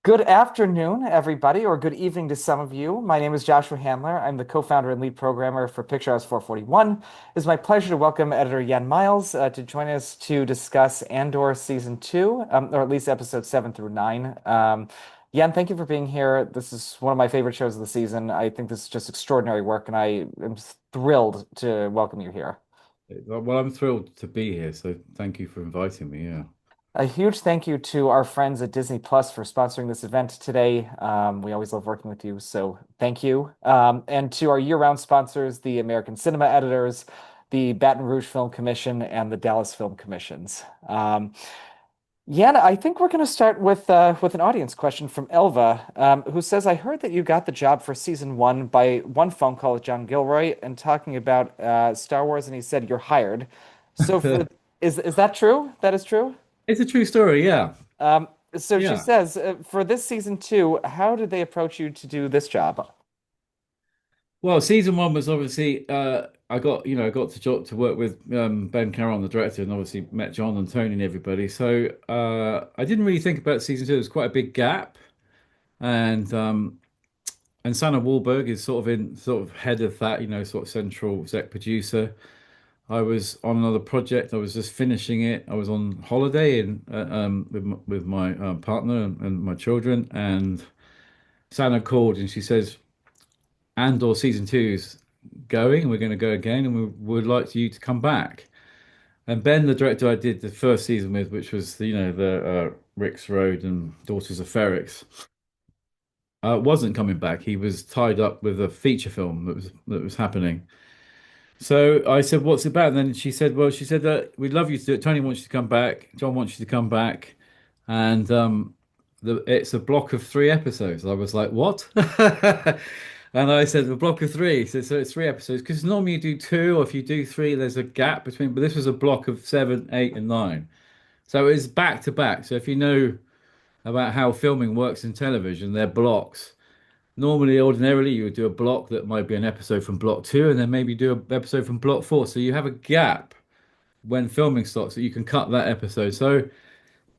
Good afternoon, everybody, or good evening to some of you. My name is Joshua Handler. I'm the co-founder and lead programmer for Picturehouse 441. It's my pleasure to welcome editor Yen Miles to join us to discuss Andor Season 2, or at least episodes 7 through 9. Yen, thank you for being here. This is one of my favorite shows of the season. I think this is just extraordinary work, and I am thrilled to welcome you here. Well, I'm thrilled to be here, so thank you for inviting me. Yeah. A huge thank you to our friends at Disney Plus for sponsoring this event today. We always love working with you, so thank you. And to our year-round sponsors, the American Cinema Editors, the Baton Rouge Film Commission, and the Dallas Film Commissions. Yana, I think we're going to start with an audience question from Elva, who says, "I heard that you got the job for season one by one phone call with John Gilroy and talking about Star Wars, and he said you're hired. So for is that true? That is true?" It's a true story, yeah. So she Yeah. says, for this season two, how did they approach you to do this job? Well, season one was obviously I got to work with Ben Caron, the director, and obviously met John and Tony and everybody. So I didn't really think about season two. There's quite a big gap, and Sanna Wahlberg is sort of head of that, sort of central exec producer. I was on another project. I was just finishing it. I was on holiday and with my partner and my children. And Sana called and she says, "Andor season two's going. We're going to go again, and we would like you to come back." And Ben, the director I did the first season with, which was the Rick's Road and Daughters of Ferrix, wasn't coming back. He was tied up with a feature film that was happening. So I said, "What's it about?" And then she said, "Well, she said that we'd love you to do it. Tony wants you to come back. John wants you to come back, and it's a block of three episodes." I was like, "What?" And I said, "A block of three." So it's three episodes because normally you do two, or if you do three, there's a gap between. But this was a block of seven, eight, and nine. So it's back to back. So if you know about how filming works in television, they're blocks. Normally, ordinarily, you would do a block that might be an episode from block two, and then maybe do an episode from block four. So you have a gap when filming starts that you can cut that episode. So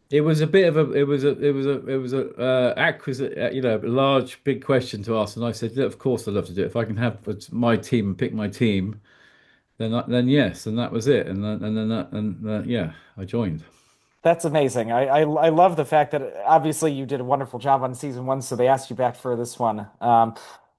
it was a bit of a, it was a acquisite, a large, big question to ask. And I said, "Yeah, of course, I'd love to do it. If I can have my team and pick my team, then yes." And that was it. Yeah, I joined. That's amazing. I love the fact that obviously you did a wonderful job on season one, so they asked you back for this one. And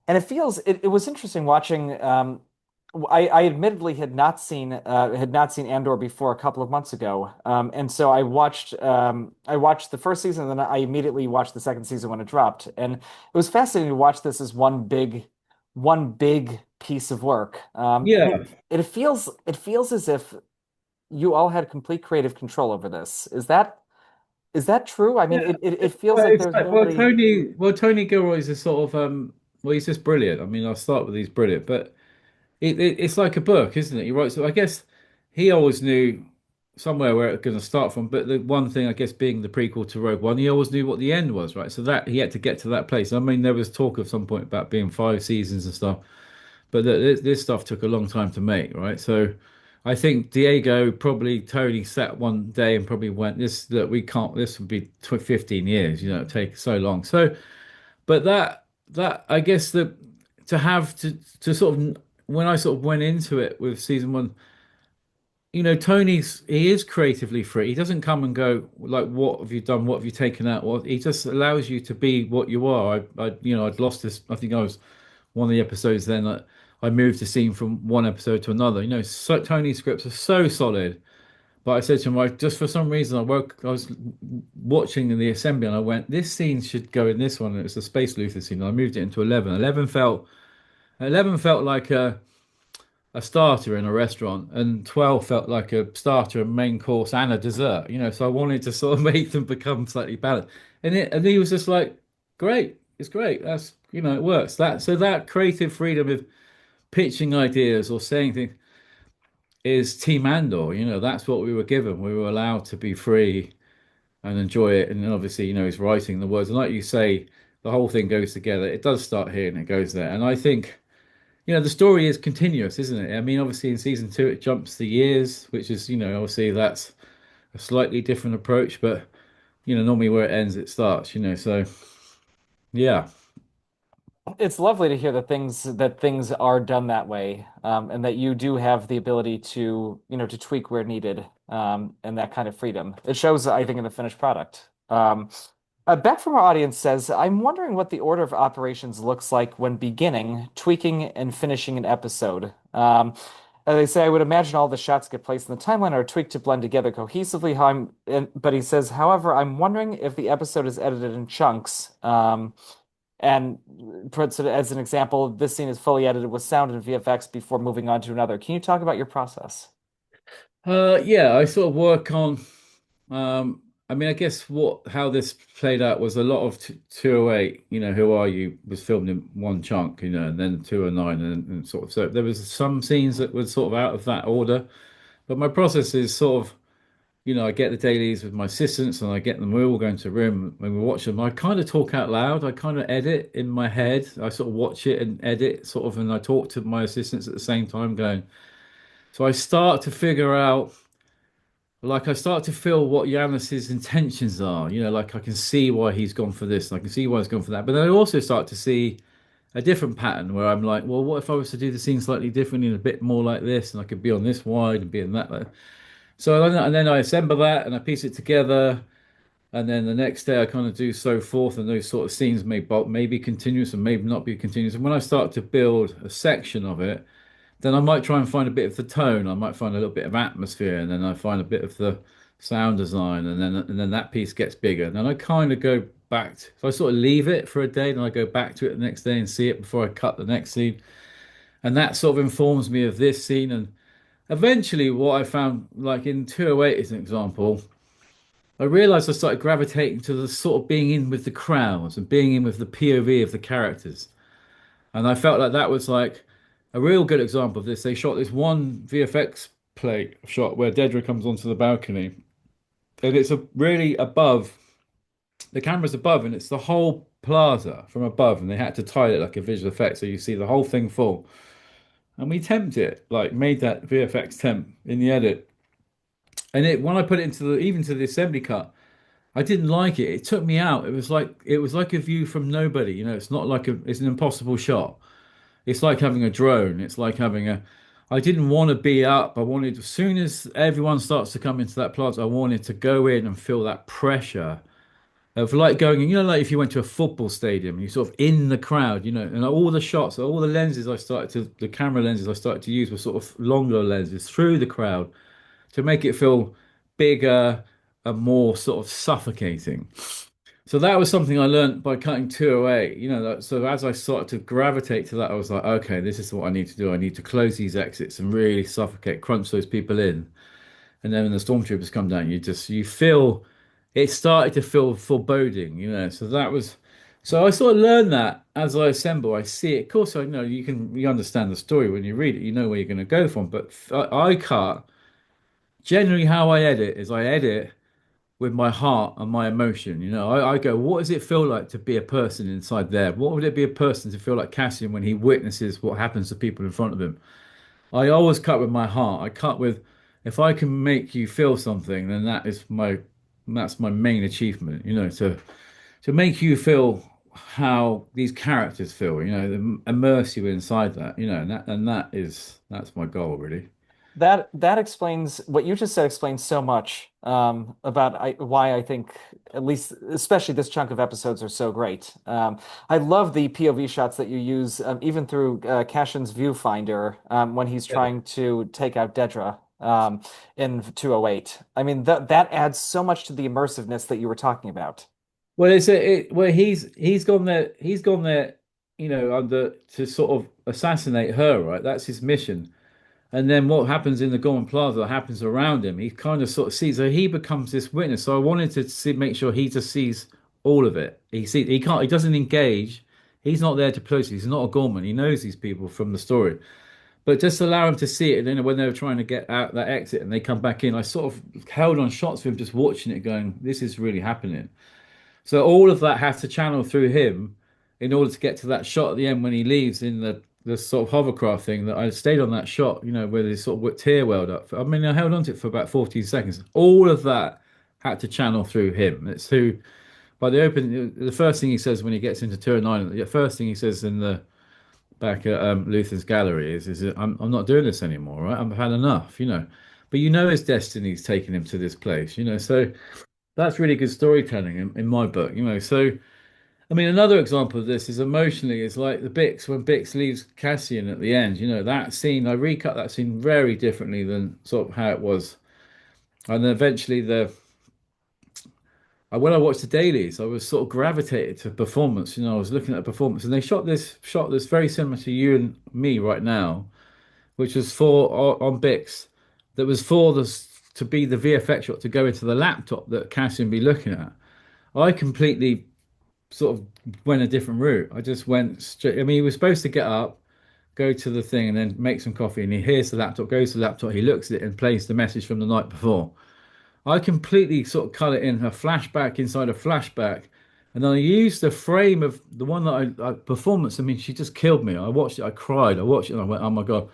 it was interesting watching. I admittedly had not seen Andor before a couple of months ago, and so I watched the first season, and then I immediately watched the second season when it dropped, and it was fascinating to watch this as one big piece of work. Yeah. It feels as if you all had complete creative control over this. Is that true? I mean, Yeah. it feels Well, like it's there's like, well, nobody. Tony Gilroy is a sort of well, he's just brilliant. I mean, I'll start with he's brilliant, but it's like a book, isn't it? He writes. So I guess he always knew somewhere where it's going to start from. But the one thing, I guess, being the prequel to Rogue One, he always knew what the end was, right? So that he had to get to that place. I mean, there was talk of some point about being five seasons and stuff, but this stuff took a long time to make, right? So I think Diego probably Tony sat one day and probably went, "This that we can't. This would be 15 years, it'd take so long." So, but that I guess that to have to sort of when I sort of went into it with season one, he is creatively free. He doesn't come and go like, "What have you done? What have you taken out?" What he just allows you to be what you are. I'd lost this. I think I was one of the episodes then. I moved the scene from one episode to another. So Tony's scripts are so solid. But I said to him, just for some reason, I was watching the assembly and I went, "This scene should go in this one." And it was the Space Luther scene. And I moved it into 11. 11 felt like a starter in a restaurant, and 12 felt like a starter, a main course, and a dessert. So I wanted to sort of make them become slightly balanced. And he was just like, "Great, it's great. It works." That creative freedom of pitching ideas or saying things is Team Andor. That's what we were given. We were allowed to be free and enjoy it. And then obviously, he's writing the words. And like you say, the whole thing goes together. It does start here and it goes there. And I think, the story is continuous, isn't it? I mean, obviously in season two, it jumps the years, which is, obviously that's a slightly different approach, but, normally where it ends, it starts. So. Yeah. It's lovely to hear that things are done that way, and that you do have the ability to, to tweak where needed, and that kind of freedom. It shows, I think, in the finished product. Beck from our audience says, I'm wondering what the order of operations looks like when beginning, tweaking, and finishing an episode. They say, I would imagine all the shots get placed in the timeline are tweaked to blend together cohesively. But he says, however, I'm wondering if the episode is edited in chunks. And puts it as an example, this scene is fully edited with sound and VFX before moving on to another. Can you talk about your process? Yeah, I sort of work on I mean, I guess what how this played out was a lot of 208, Who Are You was filmed in one chunk, and then 209 and sort of so there was some scenes that were sort of out of that order. But my process is sort of, I get the dailies with my assistants and I get them, we all go into a room when we watch them. I kind of talk out loud, I kind of edit in my head. I sort of watch it and edit sort of, and I talk to my assistants at the same time going. So I start to figure out, like I start to feel what Giannis's intentions are. Like I can see why he's gone for this, and I can see why he's gone for that. But then I also start to see a different pattern where I'm like, well, what if I was to do the scene slightly differently and a bit more like this, and I could be on this wide and be in that. So and then I assemble that and I piece it together, and then the next day I kind of do so forth, and those sort of scenes may be continuous and maybe not be continuous. And when I start to build a section of it, then I might try and find a bit of the tone. I might find a little bit of atmosphere, and then I find a bit of the sound design, and then that piece gets bigger. And then I kind of go back so I sort of leave it for a day, and I go back to it the next day and see it before I cut the next scene. And that sort of informs me of this scene. And eventually, what I found, like in 208 as an example, I realized I started gravitating to the sort of being in with the crowds and being in with the POV of the characters. And I felt like that was like a real good example of this. They shot this one VFX play shot where Dedra comes onto the balcony, and it's really above, the camera's above, and it's the whole plaza from above, and they had to tie it like a visual effect so you see the whole thing full. And we temped it, like made that VFX temp in the edit. And when I put it into the even to the assembly cut, I didn't like it. It took me out. It was like a view from nobody. It's not like it's an impossible shot. It's like having a drone. It's like having a. I didn't want to be up. I wanted, as soon as everyone starts to come into that plaza, I wanted to go in and feel that pressure of like going, like if you went to a football stadium, you're sort of in the crowd, and all the shots, all the lenses the camera lenses I started to use were sort of longer lenses through the crowd to make it feel bigger and more sort of suffocating. So that was something I learned by cutting 208. So as I started to gravitate to that, I was like, okay, this is what I need to do. I need to close these exits and really suffocate, crunch those people in. And then when the stormtroopers come down, you feel it started to feel foreboding. So I sort of learned that as I assemble, I see it. Of course, I know you understand the story when you read it, you know where you're going to go from. But I cut, generally how I edit is I edit with my heart and my emotion. I go, what does it feel like to be a person inside there? What would it be a person to feel like Cassian when he witnesses what happens to people in front of him? I always cut with my heart. I cut with, if I can make you feel something, then that's my main achievement. To make you feel how these characters feel. Immerse you inside that. And that's my goal really. That explains what you just said explains so much, about why I think, at least especially this chunk of episodes, are so great. I love the POV shots that you use, even through Cashin's viewfinder, when he's trying to take out Dedra, in 208. I mean, that adds so much to the immersiveness that you were talking about. Well, where he's gone there, under to sort of assassinate her, right? That's his mission. And then what happens in the Gorman Plaza happens around him. He kind of sort of sees, so he becomes this witness. So I wanted to make sure he just sees all of it. He doesn't engage. He's not there to police. He's not a Gorman. He knows these people from the story. But just allow him to see it. And then when they were trying to get out that exit and they come back in, I sort of held on shots of him just watching it, going, this is really happening. So all of that has to channel through him in order to get to that shot at the end when he leaves in the sort of hovercraft thing. That I stayed on that shot, where they sort of tear welled up. I mean, I held on to it for about 14 seconds. All of that had to channel through him. It's who But the first thing he says when he gets into Turin Island, the first thing he says in the back at Luther's gallery is I'm not doing this anymore, right? I've had enough, you know. But you know his destiny's taking him to this place, you know. So that's really good storytelling in my book, you know. So I mean, another example of this is emotionally is like the Bix when Bix leaves Cassian at the end, you know, that scene, I recut that scene very differently than sort of how it was. And then eventually when I watched the dailies, I was sort of gravitated to performance. You know, I was looking at performance, and they shot this very similar to you and me right now, which was for on Bix, that was for the to be the VFX shot to go into the laptop that Cassian be looking at. I completely sort of went a different route. I just went straight. I mean, he was supposed to get up, go to the thing, and then make some coffee, and he hears the laptop, goes to the laptop, he looks at it, and plays the message from the night before. I completely sort of cut it in a flashback inside a flashback. And then I used the frame of the one that I performance. I mean, she just killed me. I watched it, I cried. I watched it, and I went, oh my God.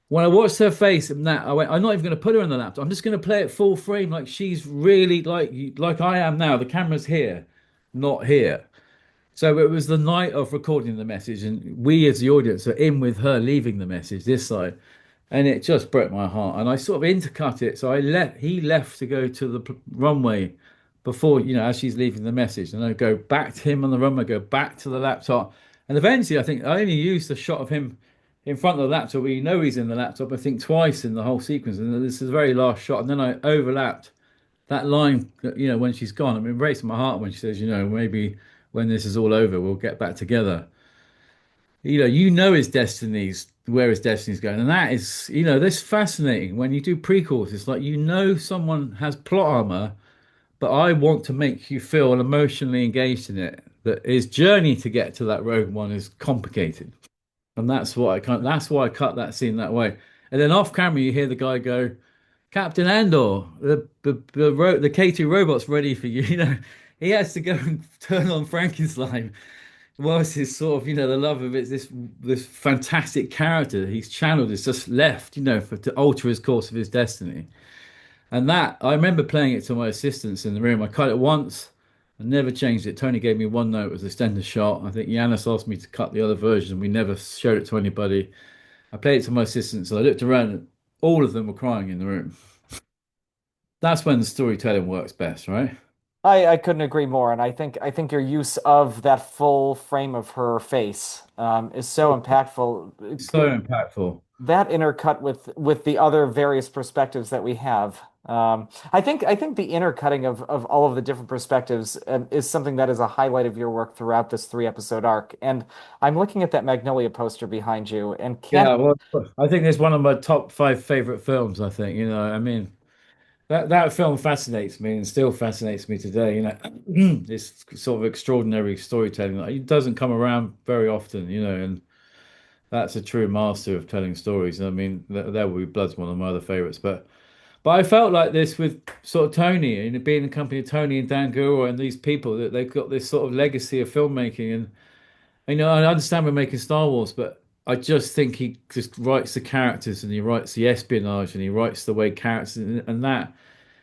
When I watched her face and that, I went, I'm not even going to put her on the laptop. I'm just going to play it full frame like she's really like I am now. The camera's here, not here. So it was the night of recording the message, and we as the audience are in with her leaving the message this side, and it just broke my heart. And I sort of intercut it, so he left to go to the runway before, you know, as she's leaving the message, and I go back to him on the runway, go back to the laptop, and eventually I think I only used the shot of him in front of the laptop where you know he's in the laptop, I think twice in the whole sequence, and this is the very last shot, and then I overlapped that line, you know, when she's gone. I mean, it breaks my heart when she says, you know, maybe when this is all over, we'll get back together. You know his destiny's where his destiny's going, and that is, you know, this fascinating. When you do prequels, it's like you know someone has plot armor, but I want to make you feel emotionally engaged in it. That his journey to get to that Rogue One is complicated, and that's what I can't. That's why I cut that scene that way. And then off camera, you hear the guy go, Captain Andor, the K2 robot's ready for you. You know, he has to go and turn on Frankenstein. Whilst his sort of, you know, the love of it, this fantastic character he's channeled is just left, you know, to alter his course of his destiny. And that I remember playing it to my assistants in the room. I cut it once. I never changed it. Tony gave me one note as a extended shot. I think Yanis asked me to cut the other version. We never showed it to anybody. I played it to my assistants, and I looked around, and all of them were crying in the room. That's when the storytelling works best, right? I couldn't agree more, and I think your use of that full frame of her face is so So impactful. impactful. That intercut with the other various perspectives that we have. I think the intercutting of all of the different perspectives is something that is a highlight of your work throughout this 3 episode arc. And I'm looking at that Magnolia poster behind you, and can't. Yeah, well, I think it's one of my top five favorite films. I think, you know, I mean, that film fascinates me and still fascinates me today. You know, this sort of extraordinary storytelling. Like, it doesn't come around very often, you know, and that's a true master of telling stories. I mean, There Will Be Blood's one of my other favorites, but I felt like this with sort of Tony and being in the company of Tony and Dan Gura and these people that they've got this sort of legacy of filmmaking. And you know, I understand we're making Star Wars, but I just think he just writes the characters and he writes the espionage and he writes the way characters and that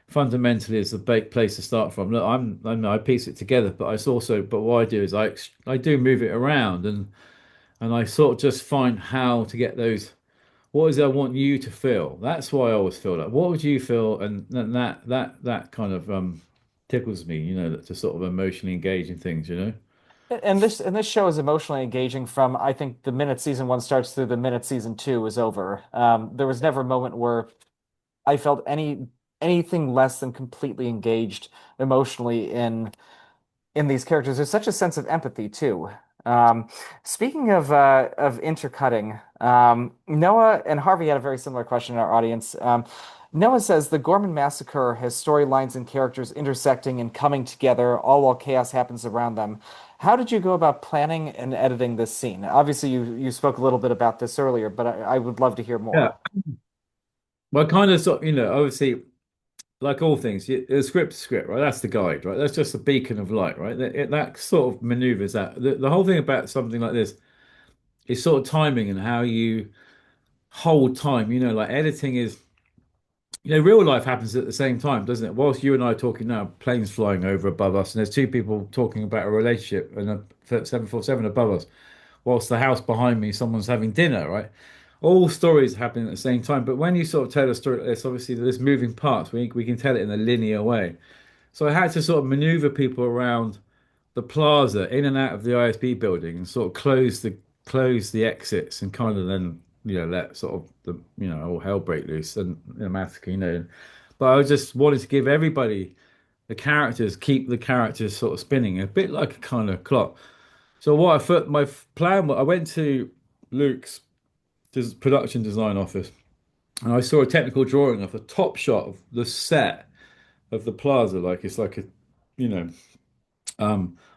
fundamentally is the place to start from. Look, I piece it together, but but what I do is I do move it around and I sort of just find how to get those. What is it I want you to feel? That's why I always feel that. What would you feel? And then that kind of tickles me, you know, to sort of emotionally engage in things, you know. And this show is emotionally engaging from I think the minute season one starts through the minute season two is over. There was never a moment where I felt anything less than completely engaged emotionally in these characters. There's such a sense of empathy too. Um, Speaking of intercutting, Noah and Harvey had a very similar question in our audience. Noah says the Gorman Massacre has storylines and characters intersecting and coming together, all while chaos happens around them. How did you go about planning and editing this scene? Obviously, you spoke a little bit about this earlier, but I would love to hear Yeah. more. Well, kind of sort, you know, obviously, like all things, the script is script, right? That's the guide, right? That's just a beacon of light, right? That sort of maneuvers that. The whole thing about something like this is sort of timing and how you hold time. You know, like editing is real life happens at the same time, doesn't it? Whilst you and I are talking now, planes flying over above us, and there's two people talking about a relationship and a 747 above us. Whilst the house behind me, someone's having dinner, right? All stories happening at the same time. But when you sort of tell a story like this, obviously there's moving parts. We can tell it in a linear way. So I had to sort of maneuver people around the plaza, in and out of the ISB building, and sort of close the exits, and kind of then let sort of the all hell break loose and massacre, But I just wanted to give everybody the characters, keep the characters sort of spinning, a bit like a kind of clock. So what I thought my plan was, I went to Luke's production design office, and I saw a technical drawing of the top shot of the set of the plaza, like it's like a you know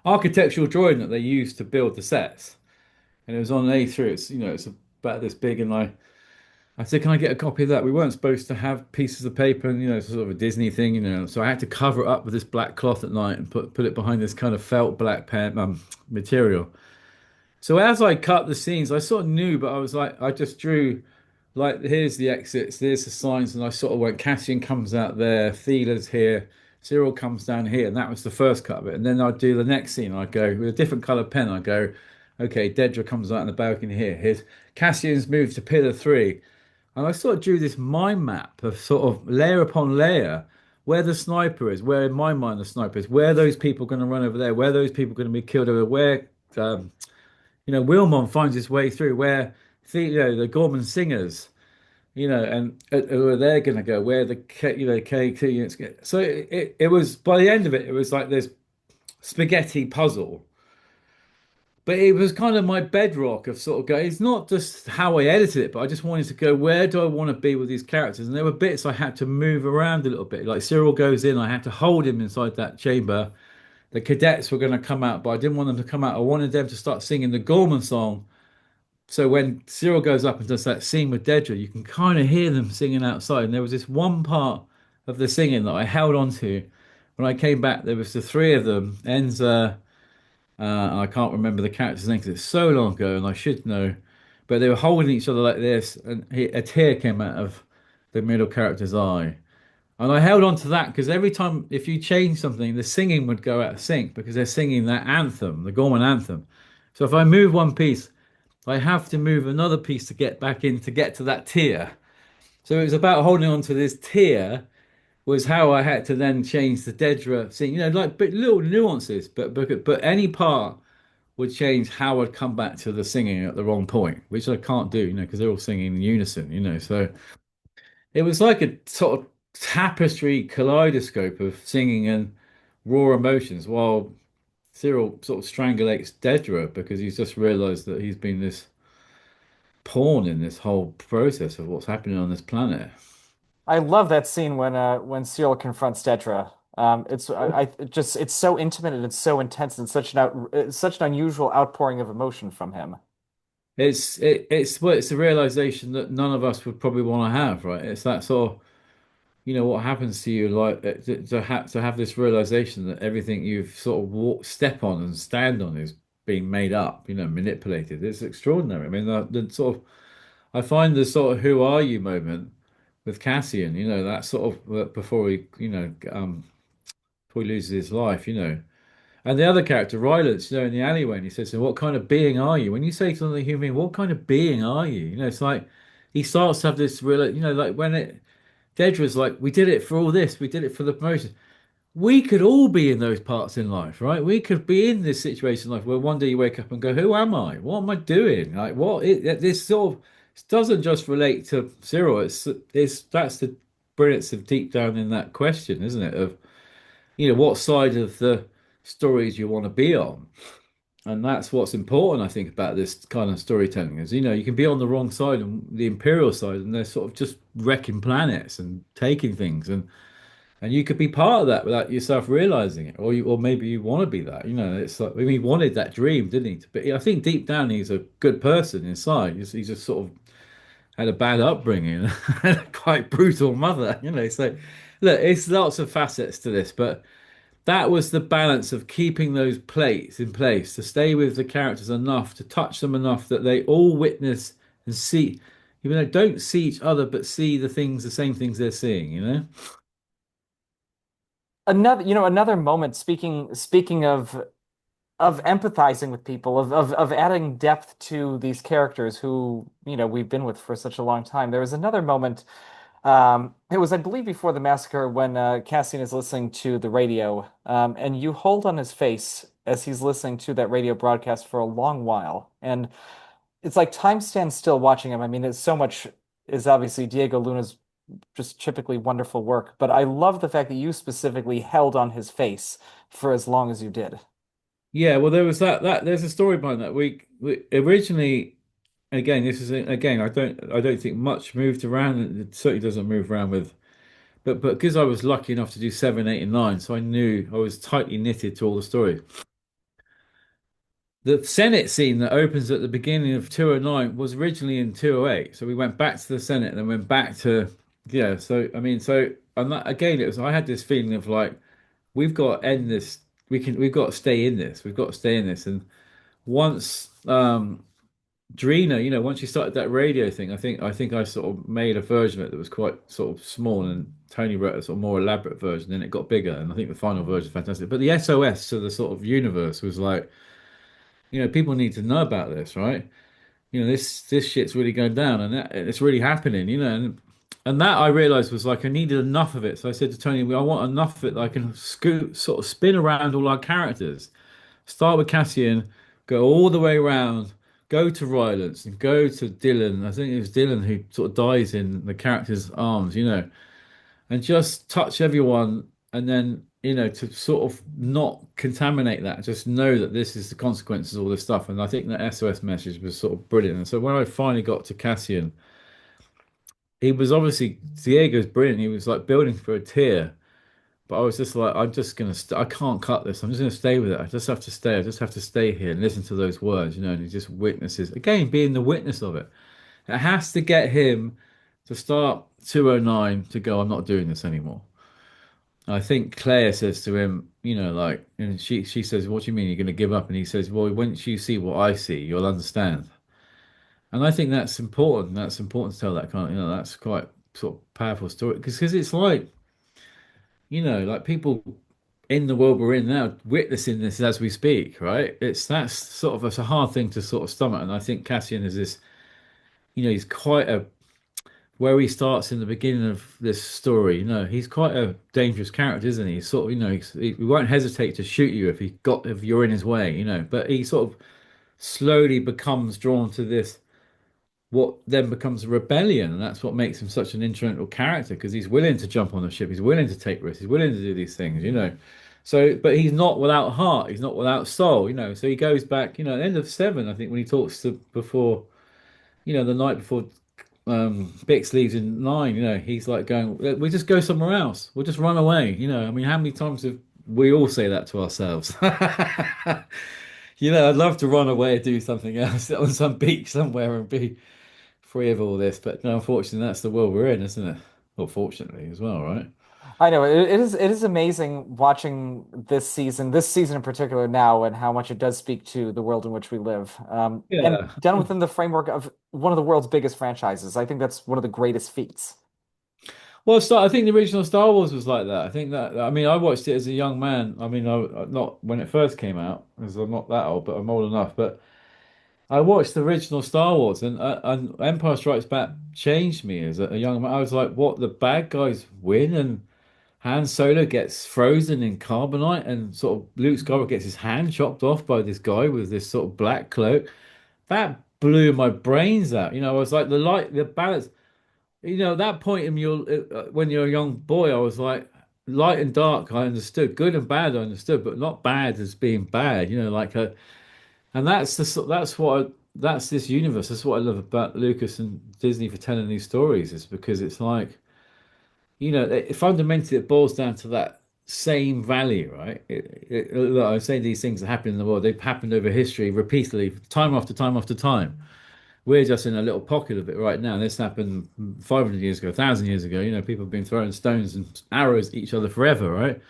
architectural drawing that they used to build the sets, and it was on an A3. It's about this big, and I said, "Can I get a copy of that?" We weren't supposed to have pieces of paper, and it's sort of a Disney thing, So I had to cover it up with this black cloth at night and put it behind this kind of felt black pen material. So as I cut the scenes, I sort of knew, but I was like, I just drew like here's the exits, there's the signs, and I sort of went Cassian comes out there, Thiela's here, Cyril comes down here, and that was the first cut of it. And then I'd do the next scene, I'd go with a different color pen, I'd go, okay, Dedra comes out in the balcony here. Here's Cassian's moved to pillar three. And I sort of drew this mind map of sort of layer upon layer where the sniper is, where in my mind the sniper is, where those people are going to run over there, where those people are going to be killed over, where Wilmon finds his way through, where the Gorman singers, and where they're going to go, where the K2 units get. So it was by the end of it, it was like this spaghetti puzzle. But it was kind of my bedrock of sort of going, it's not just how I edited it, but I just wanted to go, where do I want to be with these characters? And there were bits I had to move around a little bit. Like Cyril goes in, I had to hold him inside that chamber. The cadets were going to come out, but I didn't want them to come out. I wanted them to start singing the Gorman song. So when Cyril goes up and does that scene with Dedra, you can kind of hear them singing outside. And there was this one part of the singing that I held on to. When I came back, there was the three of them, Enza, I can't remember the character's name because it's so long ago and I should know. But they were holding each other like this, and a tear came out of the middle character's eye. And I held on to that because every time, if you change something, the singing would go out of sync because they're singing that anthem, the Gorman anthem. So if I move one piece, I have to move another piece to get back in to get to that tier. So it was about holding on to this tier was how I had to then change the Dedra scene, like but little nuances, but any part would change how I'd come back to the singing at the wrong point, which I can't do, because they're all singing in unison, So it was like a sort of tapestry kaleidoscope of singing and raw emotions while Cyril sort of strangulates Dedra because he's just realized that he's been this pawn in this whole process of what's happening on this planet. I love that scene when Cyril confronts Dedra. It's so intimate and it's so intense and it's such an unusual outpouring of emotion from him. It's the realization that none of us would probably want to have, right? It's that sort of, what happens to you, like to have this realization that everything you've sort of step on and stand on is being made up, manipulated. It's extraordinary. I mean, the sort of I find the sort of who are you moment with Cassian, that sort of before he, before he loses his life, And the other character, Rylance, in the alleyway, and he says, "So what kind of being are you?" When you say something human, what kind of being are you? It's like he starts to have this real, like when Dedra's like, "We did it for all this, we did it for the promotion." We could all be in those parts in life, right? We could be in this situation in life where one day you wake up and go, "Who am I? What am I doing?" Like, this sort of doesn't just relate to Cyril. It's that's the brilliance of deep down in that question, isn't it? Of what side of the stories you want to be on. And that's what's important, I think, about this kind of storytelling is, you can be on the wrong side and the Imperial side, and they're sort of just wrecking planets and taking things, and you could be part of that without yourself realizing it, or maybe you want to be that. It's like, I mean, he wanted that dream, didn't he? But I think deep down he's a good person inside. He's just sort of had a bad upbringing, and a quite brutal mother. So look, it's lots of facets to this, but that was the balance of keeping those plates in place to stay with the characters enough to touch them enough that they all witness and see. People that don't see each other but see the things, the same things they're seeing, you know? Another moment, speaking of empathizing with people, of adding depth to these characters who, we've been with for such a long time. There was another moment. It was, I believe, before the massacre when Cassian is listening to the radio, and you hold on his face as he's listening to that radio broadcast for a long while. And it's like time stands still watching him. I mean, it's so much is obviously Diego Luna's just typically wonderful work, but I love the fact that you specifically held on his face for as long as you did. Yeah, well, there was that there's a story behind that. We originally, again, this is again, I don't think much moved around. It certainly doesn't move around with, but because I was lucky enough to do 7, 8, and 9, so I knew I was tightly knitted to all the story. The Senate scene that opens at the beginning of 209 was originally in 208. So we went back to the Senate and then went back to, yeah. So, I mean, so, and that, again, I had this feeling of like, we've got to end this. We've got to stay in this. We've got to stay in this. And once, Drina, once you started that radio thing, I think I sort of made a version of it that was quite sort of small, and Tony wrote a sort of more elaborate version, and it got bigger. And I think the final version is fantastic. But the SOS to the sort of universe was like, people need to know about this, right? This shit's really going down, and it's really happening, and that I realized was like I needed enough of it. So I said to Tony, "Well, I want enough of it that I can sort of spin around all our characters. Start with Cassian, go all the way around, go to Rylance, and go to Dylan. I think it was Dylan who sort of dies in the character's arms, and just touch everyone, and then to sort of not contaminate that, just know that this is the consequences of all this stuff. And I think that SOS message was sort of brilliant. And so when I finally got to Cassian, he was obviously Diego's brilliant. He was like building for a tear, but I was just like, I'm just gonna, I can't cut this. I'm just gonna stay with it. I just have to stay. I just have to stay here and listen to those words, And he just witnesses again, being the witness of it. It has to get him to start 209 to go. I'm not doing this anymore. I think Claire says to him, like, and she says, "What do you mean you're going to give up?" And he says, "Well, once you see what I see, you'll understand." And I think that's important. That's important to tell that kind of, that's quite sort of powerful story because it's like, like people in the world we're in now witnessing this as we speak, right? That's sort of it's a hard thing to sort of stomach. And I think Cassian is this, he's quite a where he starts in the beginning of this story, he's quite a dangerous character, isn't he? He's sort of, he won't hesitate to shoot you if you're in his way, But he sort of slowly becomes drawn to this, what then becomes a rebellion, and that's what makes him such an integral character because he's willing to jump on the ship, he's willing to take risks, he's willing to do these things. So, but he's not without heart, he's not without soul. So he goes back, at the end of 7, I think, when he talks to before, the night before Bix leaves in 9, he's like going, we just go somewhere else. We'll just run away. I mean, how many times have we all say that to ourselves? I'd love to run away and do something else on some beach somewhere and be free of all this. But no, unfortunately, that's the world we're in, isn't it? Well, fortunately as well, right? I know it is amazing watching this season in particular now, and how much it does speak to the world in which we live. And Yeah. done within the framework of one of the world's biggest franchises. I think that's one of the greatest feats. Well, I think the original Star Wars was like that. I think that, I mean, I watched it as a young man. I mean, not when it first came out, because I'm not that old, but I'm old enough. But I watched the original Star Wars, and Empire Strikes Back changed me as a young man. I was like, what, the bad guys win, and Han Solo gets frozen in carbonite, and sort of Luke Skywalker gets his hand chopped off by this guy with this sort of black cloak. That blew my brains out. I was like, the balance. At that point in when you're a young boy, I was like, light and dark, I understood. Good and bad, I understood, but not bad as being bad. And that's this universe. That's what I love about Lucas and Disney for telling these stories, is because it's like, fundamentally it boils down to that same value, right? Look, I say these things that happen in the world, they've happened over history repeatedly, time after time after time. We're just in a little pocket of it right now. This happened 500 years ago, 1,000 years ago. People have been throwing stones and arrows at each other forever, right?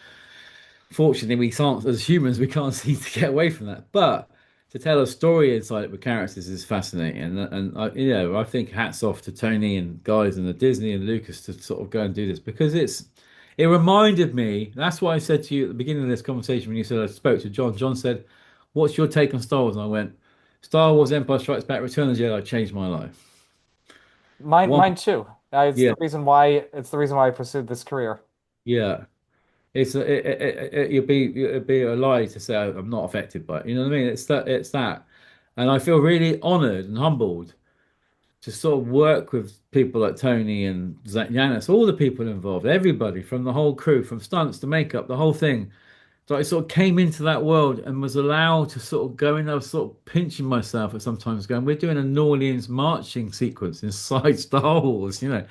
Fortunately, we can't, as humans, we can't seem to get away from that. But to tell a story inside it with characters is fascinating. And I, I think hats off to Tony and guys and the Disney and Lucas to sort of go and do this because it reminded me. That's what I said to you at the beginning of this conversation when you said I spoke to John. John said, "What's your take on Star Wars?" And I went, "Star Wars: Empire Strikes Back, Return of the Jedi changed my life." One, Mine too. yeah, It's the reason why I pursued this career. yeah. It'd be a lie to say I'm not affected by it. You know what I mean? It's that, and I feel really honoured and humbled to sort of work with people like Tony and Zach Yanis, all the people involved, everybody from the whole crew, from stunts to makeup, the whole thing. So I sort of came into that world and was allowed to sort of go in. I was sort of pinching myself at sometimes going, we're doing a New Orleans marching sequence inside Star Wars, going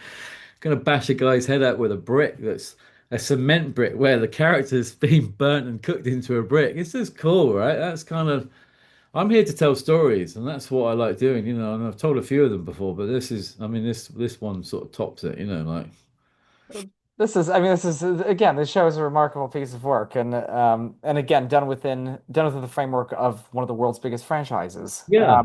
to bash a guy's head out with a brick that's a cement brick where the character's been burnt and cooked into a brick. It's just cool, right? That's kind of I'm here to tell stories, and that's what I like doing, and I've told a few of them before, but I mean, this one sort of tops it, like, This is again, this show is a remarkable piece of work, and again, done within the framework of one of the world's biggest franchises. yeah,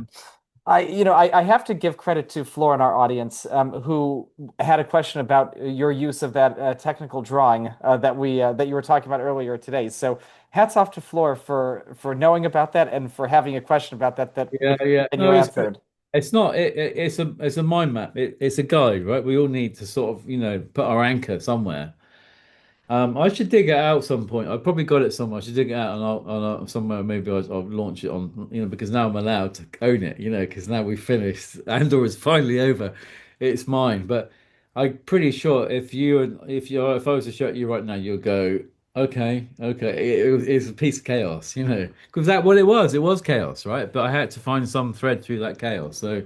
I have to give credit to Floor in our audience, who had a question about your use of that technical drawing that you were talking about earlier today. So, hats off to Floor for knowing about that and for having a question about that yeah, yeah. and you No, answered. it's not. It's a mind map. It's a guide, right? We all need to sort of, put our anchor somewhere. I should dig it out some point. I've probably got it somewhere. I should dig it out and somewhere. Maybe I'll launch it on, because now I'm allowed to own it, because now we've finished. Andor is finally over. It's mine. But I'm pretty sure if I was to show it you right now, you'll go, okay, okay. It's a piece of chaos, because that what it was. It was chaos, right? But I had to find some thread through that chaos. So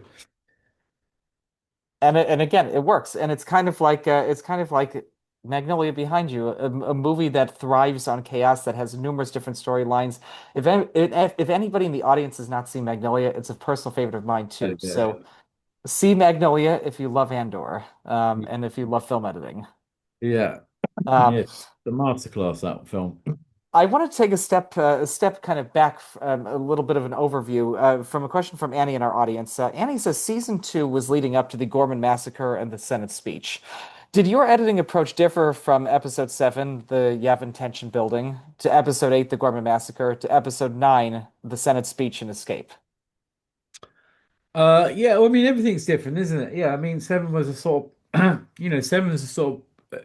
And again, it works, and it's kind of like Magnolia behind you, a movie that thrives on chaos, that has numerous different storylines. If anybody in the audience has not seen Magnolia, it's a personal favorite of mine too. yeah, So see Magnolia if you love Andor, and if you love film editing. yeah, Um, yeah. The masterclass that film. I want to take a step kind of back, a little bit of an overview from a question from Annie in our audience. Annie says season two was leading up to the Gorman massacre and the Senate speech. Did your editing approach differ from episode seven, the Yavin tension building, to episode eight, the Gorman massacre, to episode nine, the Senate speech and escape? Yeah, well, I mean, everything's different, isn't it? Yeah, I mean, Seven was a sort of, Seven was a sort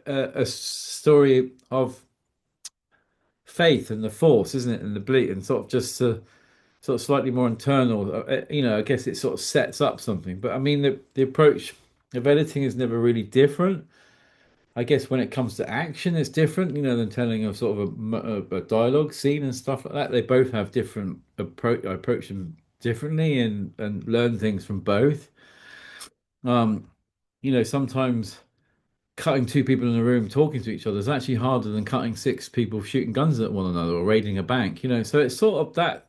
of a story of faith and the Force, isn't it? And the bleak and sort of just sort of slightly more internal. I guess it sort of sets up something. But I mean, the approach of editing is never really different. I guess when it comes to action, it's different, than telling a sort of a dialogue scene and stuff like that. They both have different approach. I approach them differently and learn things from both. Um, sometimes cutting two people in a room talking to each other is actually harder than cutting six people shooting guns at one another or raiding a bank, So it's sort of that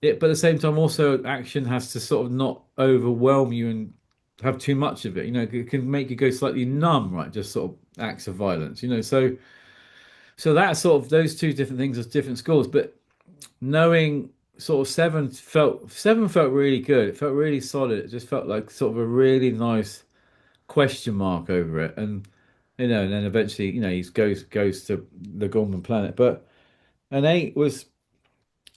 but at the same time, also action has to sort of not overwhelm you and have too much of it. It can make you go slightly numb, right? Just sort of acts of violence, So that sort of those two different things are different schools. But knowing sort of seven felt really good. It felt really solid. It just felt like sort of a really nice question mark over it. And then eventually, he goes to the Gorman planet. But and eight was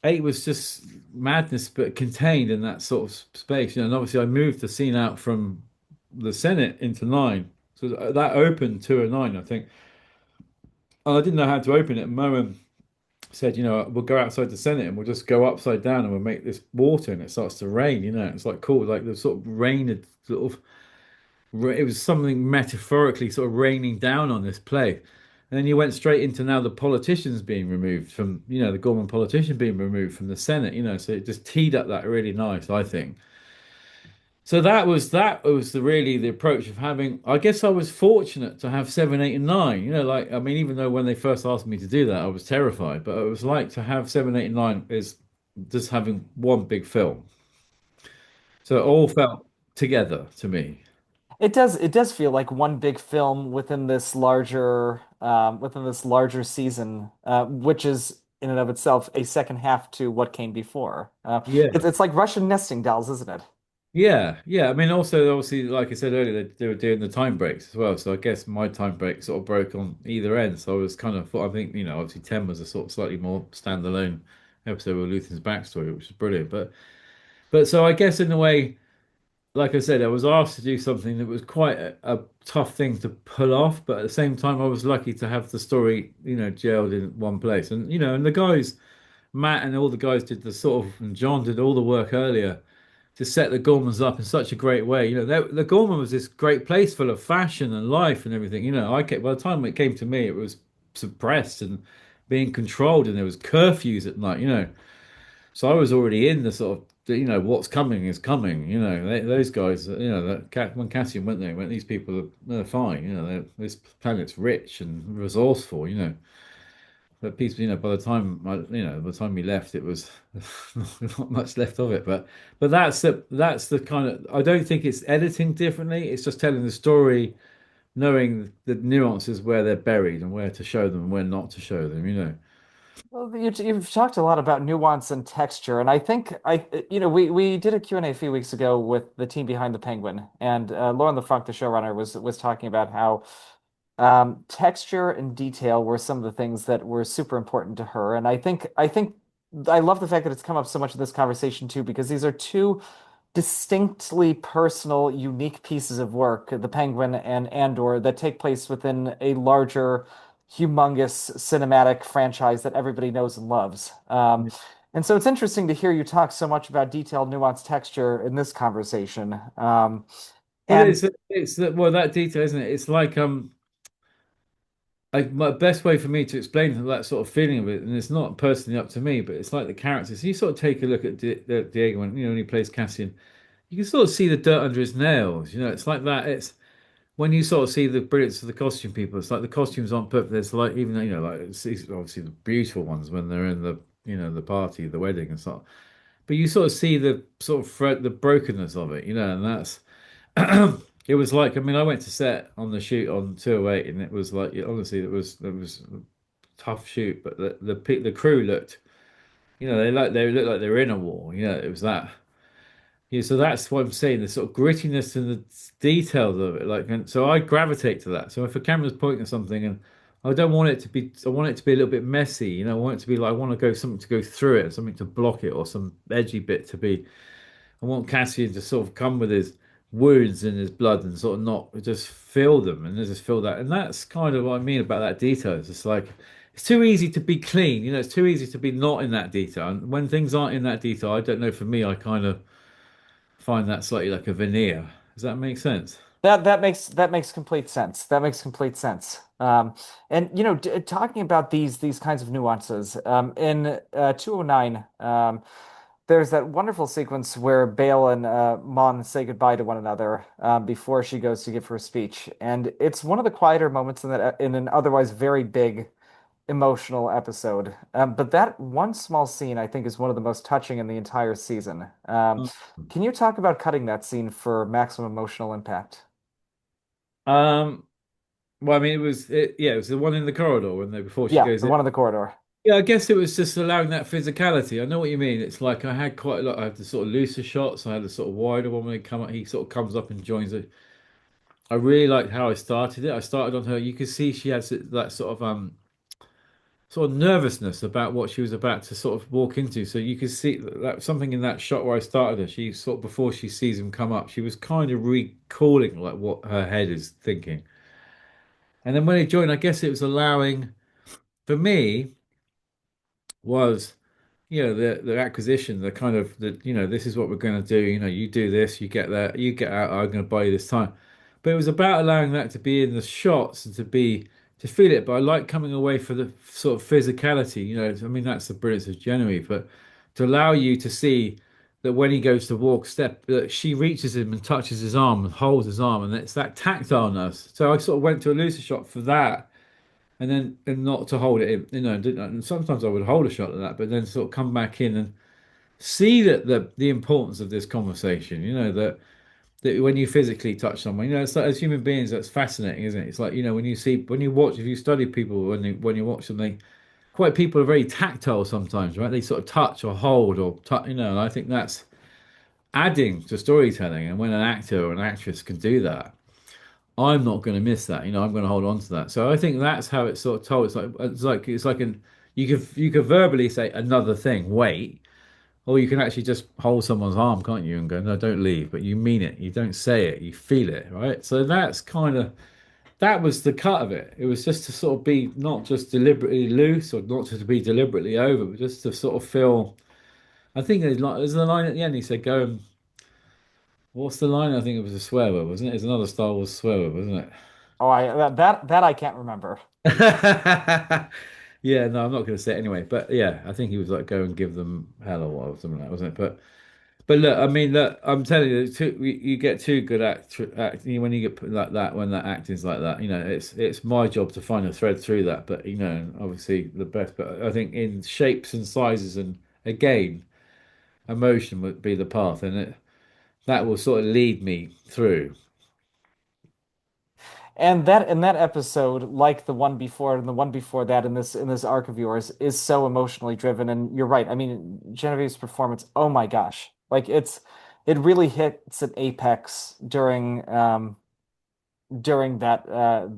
just madness, but contained in that sort of space. And obviously, I moved the scene out from the Senate into nine, so that opened two and nine, I think. And I didn't know how to open it. And Moen said, we'll go outside the Senate and we'll just go upside down and we'll make this water, and it starts to rain. It's like cool, like the sort of rain had sort of it was something metaphorically sort of raining down on this place. And then you went straight into now the politicians being removed from, the Gorman politician being removed from the Senate, so it just teed up that really nice, I think. So that was the approach of having. I guess I was fortunate to have seven, eight, and nine. Like I mean, even though when they first asked me to do that, I was terrified, but it was like to have seven, eight, and nine is just having one big film. So it all felt together to me. It does feel like one big film within this larger season, which is in and of itself a second half to what came before. Yeah. It's like Russian nesting dolls, isn't it? Yeah, yeah. I mean, also obviously, like I said earlier, they were doing the time breaks as well. So I guess my time break sort of broke on either end. So I was kind of, I think, obviously 10 was a sort of slightly more standalone episode with Luthen's backstory, which is brilliant. But so I guess in a way, like I said, I was asked to do something that was quite a tough thing to pull off. But at the same time, I was lucky to have the story, gelled in one place. And and the guys, Matt and all the guys did the sort of, and John did all the work earlier to set the Gormans up in such a great way. The Gorman was this great place full of fashion and life and everything. By the time it came to me, it was suppressed and being controlled, and there was curfews at night. So I was already in the sort of, what's coming is coming. Those guys, when Cassian went there, went, these people they're fine. This planet's rich and resourceful. But people, by the time we left, it was not much left of it. But that's the kind of. I don't think it's editing differently. It's just telling the story, knowing the nuances where they're buried and where to show them and where not to show them. Well, you've talked a lot about nuance and texture, and I think we did a Q&A a few weeks ago with the team behind the Penguin, and Lauren LeFranc, the showrunner, was talking about how texture and detail were some of the things that were super important to her, and I think I love the fact that it's come up so much in this conversation too, because these are two distinctly personal, unique pieces of work, The Penguin and Andor, that take place within a larger, humongous cinematic franchise that everybody knows and loves. And so it's interesting to hear you talk so much about detail, nuance, texture in this conversation. Well, And it's that well that detail, isn't it? It's like my best way for me to explain that sort of feeling of it, and it's not personally up to me, but it's like the characters. You sort of take a look at Diego when he plays Cassian. You can sort of see the dirt under his nails. It's like that. It's when you sort of see the brilliance of the costume people. It's like the costumes aren't perfect. There's like even though like it's obviously the beautiful ones when they're in the party, the wedding and stuff. But you sort of see the sort of the brokenness of it, and that's it was like, I mean, I went to set on the shoot on 208, and it was like, honestly, it was a tough shoot, but the crew looked, they looked like they were in a war. It was that. Yeah, so that's what I'm saying, the sort of grittiness and the details of it. Like, and so I gravitate to that. So if a camera's pointing at something, and I don't want it to be, I want it to be a little bit messy. I want it to be like, I want to go something to go through it, something to block it, or some edgy bit to be. I want Cassian to sort of come with his wounds in his blood and sort of not just feel them and just feel that. And that's kind of what I mean about that detail. It's just like it's too easy to be clean, it's too easy to be not in that detail. And when things aren't in that detail, I don't know, for me, I kind of find that slightly like a veneer. Does that make sense? that makes complete sense. That makes complete sense. And talking about these kinds of nuances, in 209, there's that wonderful sequence where Bale and Mon say goodbye to one another before she goes to give her speech, and it's one of the quieter moments in an otherwise very big emotional episode. But that one small scene, I think, is one of the most touching in the entire season. Can you talk about cutting that scene for maximum emotional impact? Um, well, I mean, yeah, it was the one in the corridor when they before she Yeah, goes the in. one in the corridor. Yeah, I guess it was just allowing that physicality. I know what you mean. It's like I had quite a lot. I had the sort of looser shots. I had the sort of wider one when he come up. He sort of comes up and joins it. I really liked how I started it. I started on her. You could see she has that sort of nervousness about what she was about to sort of walk into. So you could see that something in that shot where I started her. She sort of before she sees him come up, she was kind of recalling like what her head is thinking. And then when he joined, I guess it was allowing for me was the acquisition, the kind of this is what we're going to do. You do this, you get that, you get out. I'm going to buy you this time. But it was about allowing that to be in the shots and to feel it. But I like coming away for the sort of physicality. I mean that's the brilliance of Genevieve, but to allow you to see that when he goes to walk step, that she reaches him and touches his arm and holds his arm, and it's that tactileness. So I sort of went to a looser shot for that and then and not to hold it in, and sometimes I would hold a shot at that, but then sort of come back in and see that the importance of this conversation, that when you physically touch someone, it's like as human beings, that's fascinating, isn't it? It's like, when you watch, if you study people when you watch something, quite people are very tactile sometimes, right? They sort of touch or hold or touch, and I think that's adding to storytelling. And when an actor or an actress can do that, I'm not going to miss that. I'm going to hold on to that. So I think that's how it's sort of told. It's like an you could verbally say another thing, wait, or you can actually just hold someone's arm, can't you, and go, no, don't leave, but you mean it. You don't say it, you feel it, right? So that was the cut of it. It was just to sort of be not just deliberately loose or not just to be deliberately over, but just to sort of feel. I think there's a line at the end. He said, "Go and." What's the line? I think it was a swear word, wasn't it? It's another Star Wars swear word, wasn't Oh, I that I can't remember. it? Yeah, no, I'm not going to say it anyway. But yeah, I think he was like, "Go and give them hell" or what, or something like that, wasn't it? But look, I mean, look, I'm telling you, you get two good acting when you get put like that when that acting's like that. It's my job to find a thread through that. But obviously the best. But I think in shapes and sizes and again, emotion would be the path, and that will sort of lead me through. And that in that episode, like the one before and the one before that in this arc of yours, is so emotionally driven. And you're right. I mean, Genevieve's performance, oh my gosh. Like it really hits an apex during that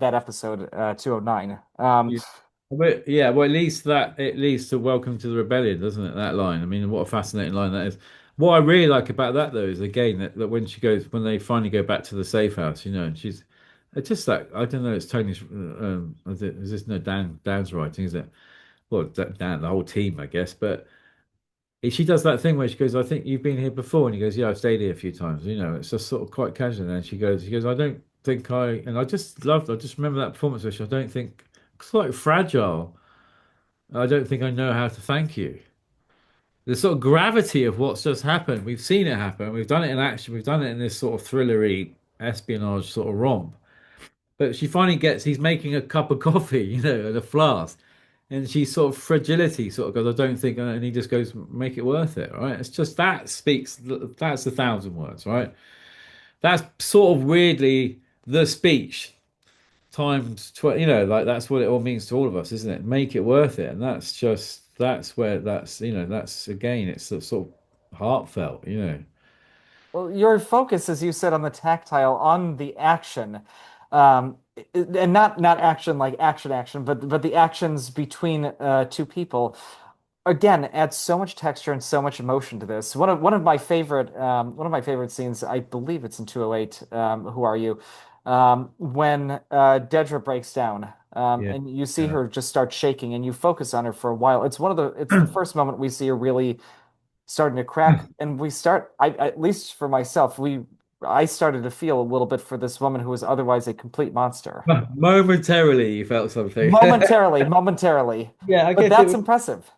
episode 209. Yeah. But yeah, well, at least that it leads to "Welcome to the Rebellion," doesn't it? That line. I mean, what a fascinating line that is. What I really like about that though is again that when they finally go back to the safe house, and she's it's just like I don't know, it's Tony's. Is this no Dan's writing? Is it? Well, Dan, the whole team, I guess. But she does that thing where she goes, "I think you've been here before," and he goes, "Yeah, I've stayed here a few times." It's just sort of quite casual. And then she goes, "I don't think I," and I just remember that performance where I don't think it's like fragile. I don't think I know how to thank you. The sort of gravity of what's just happened. We've seen it happen. We've done it in action. We've done it in this sort of thrillery espionage sort of romp. But she finally he's making a cup of coffee, at a flask. And she's sort of fragility sort of goes, I don't think, and he just goes, make it worth it, right? It's just that's 1,000 words, right? That's sort of weirdly the speech times 20, like that's what it all means to all of us, isn't it? Make it worth it. And that's where that's again, it's sort of heartfelt. Well, your focus, as you said, on the tactile, on the action, and not action like action, but the actions between two people, again, adds so much texture and so much emotion to this. One of my favorite scenes, I believe it's in 208. Who are you? When Dedra breaks down, Yeah. and you see Yeah. her just start shaking, and you focus on her for a while. It's the first moment we see her really starting to crack, and at least for myself, I started to feel a little bit for this woman who was otherwise a complete monster. Momentarily, you felt something. Momentarily, Yeah, I but guess it that's was. impressive.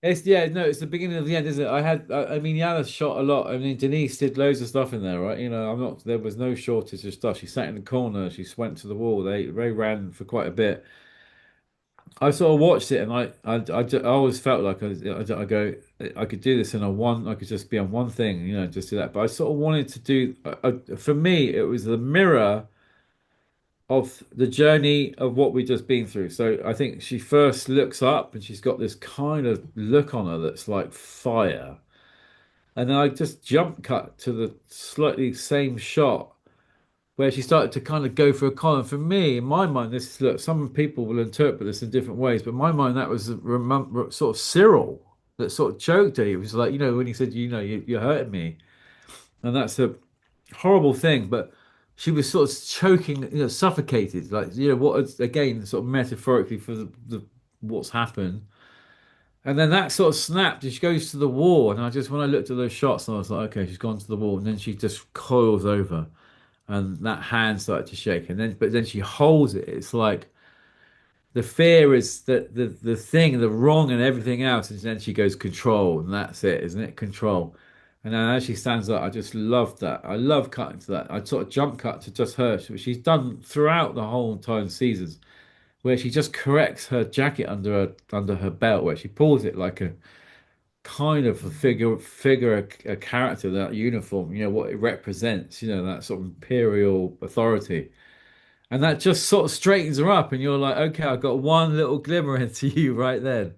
It's yeah, no, it's the beginning of the end, isn't it? I mean, Yana shot a lot. I mean, Denise did loads of stuff in there, right? I'm not. There was no shortage of stuff. She sat in the corner. She went to the wall. They ran for quite a bit. I sort of watched it, and I always felt like I go, I could do this in a one. I could just be on one thing, just do that. But I sort of wanted to do. For me, it was the mirror of the journey of what we've just been through. So I think she first looks up, and she's got this kind of look on her that's like fire. And then I just jump cut to the slightly same shot where she started to kind of go for a column. For me, in my mind, look, some people will interpret this in different ways, but in my mind, that was sort of Cyril that sort of choked her. It was like, when he said, you're hurting me. And that's a horrible thing, but she was sort of choking, suffocated, like, again, sort of metaphorically for the what's happened. And then that sort of snapped, and she goes to the wall. And when I looked at those shots, and I was like, okay, she's gone to the wall. And then she just coils over, and that hand started to shake. But then she holds it. It's like the fear is that the thing, the wrong, and everything else. And then she goes control, and that's it, isn't it? Control. And then as she stands up, I just love that. I love cutting to that. I sort of jump cut to just her, which she's done throughout the whole entire seasons, where she just corrects her jacket under her belt, where she pulls it like a kind of a a character, that uniform, what it represents, that sort of imperial authority. And that just sort of straightens her up, and you're like, okay, I've got one little glimmer into you right then.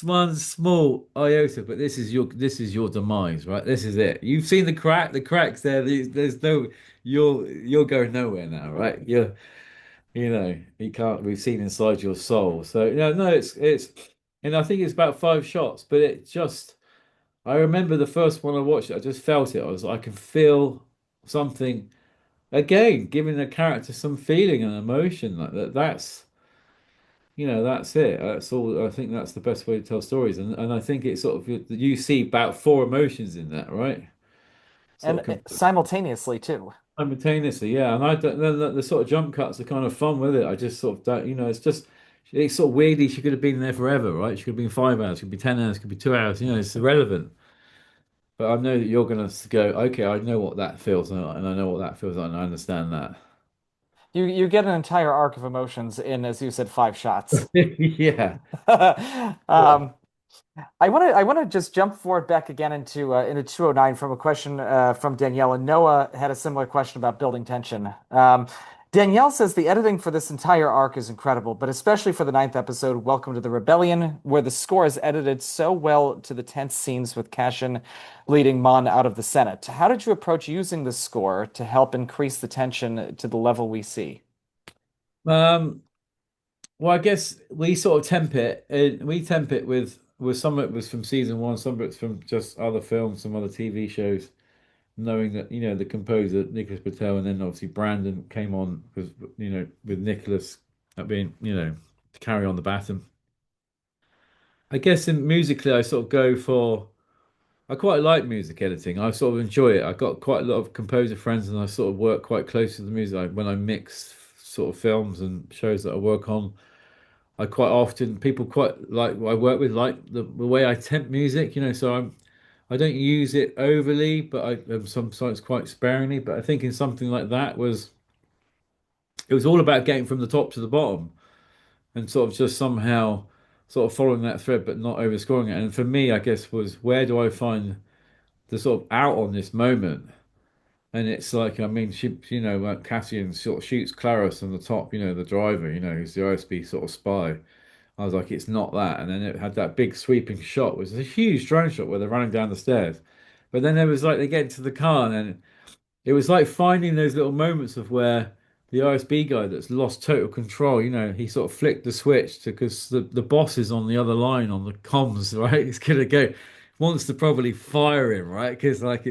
one small iota, but this is your demise, right? This is it. You've seen the crack, the cracks there. There's no you're going nowhere now, right? You can't be seen inside your soul. So yeah, no, it's and I think it's about 5 shots, but it just I remember the first one I watched it, I just felt it. I can feel something again, giving the character some feeling and emotion like that. That's it. That's all. I think that's the best way to tell stories, and I think it's sort of you see about four emotions in that, right? And Sort of simultaneously too. simultaneously, yeah. And I don't. Then the sort of jump cuts are kind of fun with it. I just sort of don't. It's sort of weirdly she could have been there forever, right? She could have been 5 hours, could be 10 hours, could be 2 hours. It's irrelevant. But I know that you're gonna go, okay, I know what that feels, and I know what that feels like, and I understand that. You get an entire arc of emotions in, as you said, 5 shots. Yeah. Um, I want to just jump forward back again into 209 from a question from Danielle, and Noah had a similar question about building tension. Danielle says the editing for this entire arc is incredible, but especially for the ninth episode, Welcome to the Rebellion, where the score is edited so well to the tense scenes with Cashin leading Mon out of the Senate. How did you approach using the score to help increase the tension to the level we see? Um, well, I guess we sort of temp it. We temp it with some of it was from season one, some of it's from just other films, some other TV shows. Knowing that the composer Nicholas Patel, and then obviously Brandon came on because with Nicholas being to carry on the baton. I guess in musically, I sort of go for. I quite like music editing. I sort of enjoy it. I got quite a lot of composer friends, and I sort of work quite close with the music. When I mix sort of films and shows that I work on, I quite often people quite like I work with like the way I temp music. So I don't use it overly, but I sometimes quite sparingly. But I think in something like that it was all about getting from the top to the bottom and sort of just somehow sort of following that thread, but not overscoring it. And for me, I guess was where do I find the sort of out on this moment? And it's like, I mean, Cassian sort of shoots Clarice on the top, the driver, who's the OSB sort of spy. I was like, it's not that. And then it had that big sweeping shot, which was a huge drone shot where they're running down the stairs. But then there was like, they get into the car, and then it was like finding those little moments of where the OSB guy that's lost total control, he sort of flicked the switch to because the boss is on the other line on the comms, right? It's gonna go, wants to probably fire him, right? Because like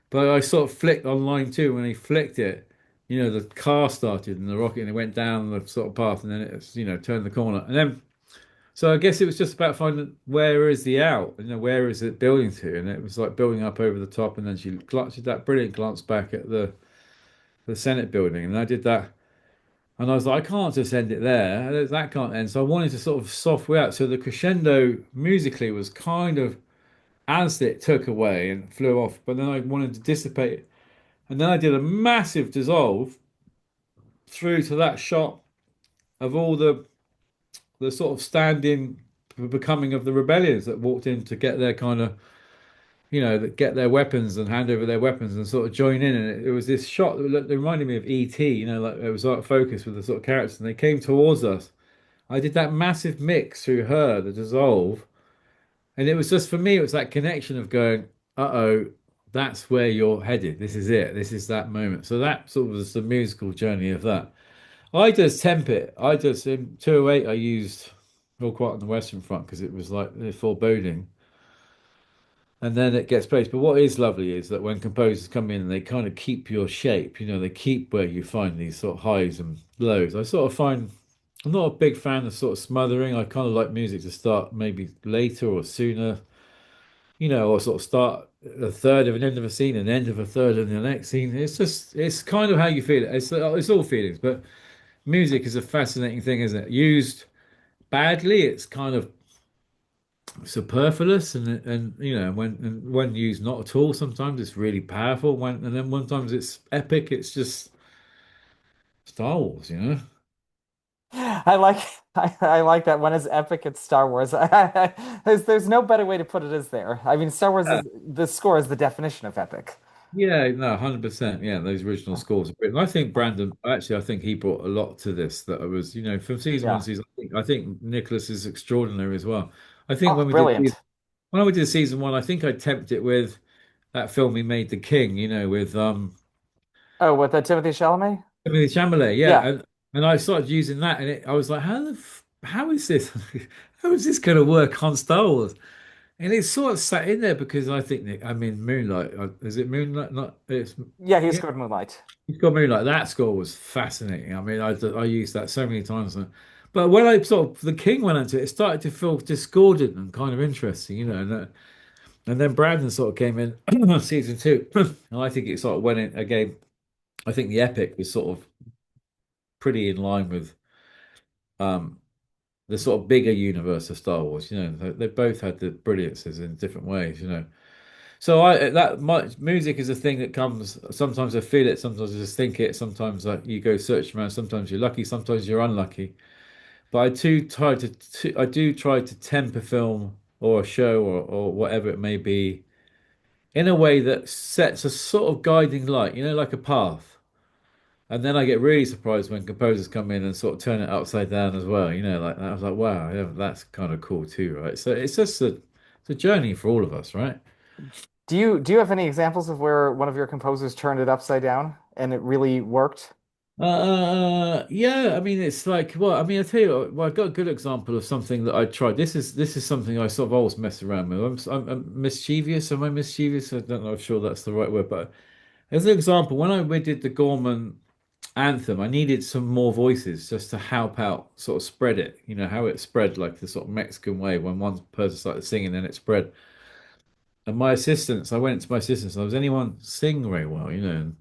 but I sort of flicked on line two when he flicked it. The car started and the rocket and it went down the sort of path and then it's turned the corner and then so I guess it was just about finding where is the out, where is it building to, and it was like building up over the top, and then she did that brilliant glance back at the Senate building, and I did that, and I was like, I can't just end it there, that can't end. So I wanted to sort of software out, so the crescendo musically was kind of as it took away and flew off, but then I wanted to dissipate it, and then I did a massive dissolve through to that shot of all the sort of standing becoming of the rebellions that walked in to get their kind of that get their weapons and hand over their weapons and sort of join in. And it was this shot that reminded me of E.T., like it was like focus with the sort of characters. And they came towards us. I did that massive mix through her, the dissolve. And it was just for me, it was that connection of going, uh-oh, that's where you're headed. This is it. This is that moment. So that sort of was the musical journey of that. I just temp it. In 208, I used All Quiet on the Western Front because it was like the foreboding. And then it gets placed. But what is lovely is that when composers come in and they kind of keep your shape, they keep where you find these sort of highs and lows. I sort of find I'm not a big fan of sort of smothering. I kind of like music to start maybe later or sooner, or sort of start a third of an end of a scene and end of a third of the next scene. It's kind of how you feel it. It's all feelings, but music is a fascinating thing, isn't it? Used badly, it's kind of superfluous and when used not at all sometimes it's really powerful and then one times it's epic it's just Star Wars. I like I like that one is epic. It's Star Wars. There's no better way to put it, is there? I mean, Star Wars Yeah. is the score is the definition of epic. Yeah, no, 100%. Yeah, those original scores are great. And I think Brandon, actually, I think he brought a lot to this that I was, from season one, Yeah. season. I think Nicholas is extraordinary as well. I think Oh, brilliant. when we did season one, I think I temped it with that film he made, The King, with Oh, with Timothy Chalamet? Timothy Chalamet, yeah, Yeah. and I started using that, and I was like, how is this, how is this going to work on Star Wars? And it's sort of sat in there because I think I mean Moonlight, is it Moonlight? Not it's Yeah, he yeah, scored Moonlight. he's got Moonlight. That score was fascinating. I mean, I used that so many times, but when I sort of The King went into it, it started to feel discordant and kind of interesting, and then Brandon sort of came in season two, and I think it sort of went in again. I think the epic was sort of pretty in line with um, the sort of bigger universe of Star Wars. They both had the brilliances in different ways. So my music is a thing that comes. Sometimes I feel it, sometimes I just think it. Sometimes you go search around. Sometimes you're lucky, sometimes you're unlucky. But I do try to temper film or a show or whatever it may be in a way that sets a sort of guiding light, like a path. And then I get really surprised when composers come in and sort of turn it upside down as well. Like that. I was like, wow, yeah, that's kind of cool too, right? So it's a journey for all of us, right? Do you have any examples of where one of your composers turned it upside down and it really worked? Yeah, I mean, it's like, well, I mean, I tell you, well, I've got a good example of something that I tried. This is something I sort of always mess around with. I'm mischievous. Am I mischievous? I don't know if sure that's the right word, but as an example, when we did the Gorman anthem, I needed some more voices just to help out, sort of spread it. How it spread like the sort of Mexican way when one person started singing, then it spread. And I went to my assistants, and was anyone sing very well, and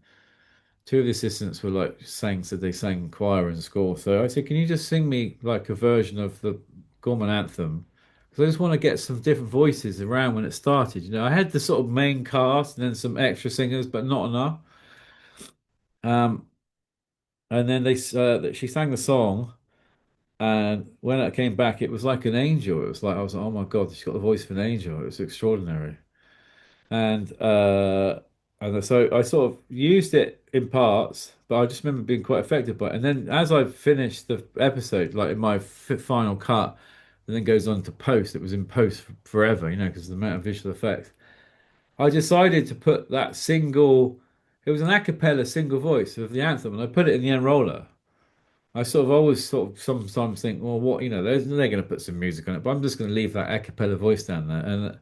two of the assistants were like said they sang choir and score. So I said, can you just sing me like a version of the Gorman anthem? Because I just want to get some different voices around when it started. I had the sort of main cast and then some extra singers, but not enough. Um, and then she sang the song, and when it came back, it was like an angel. It was like I was like, oh my God, she's got the voice of an angel. It was extraordinary. and uh so I sort of used it in parts, but I just remember being quite affected by it. And then as I finished the episode, like in my final cut, and then goes on to post, it was in post forever, because of the amount of visual effects. I decided to put that single, it was an a cappella single voice of the anthem, and I put it in the end roller. I sort of always sort of sometimes think, well, what, they're going to put some music on it, but I'm just going to leave that a cappella voice down there. And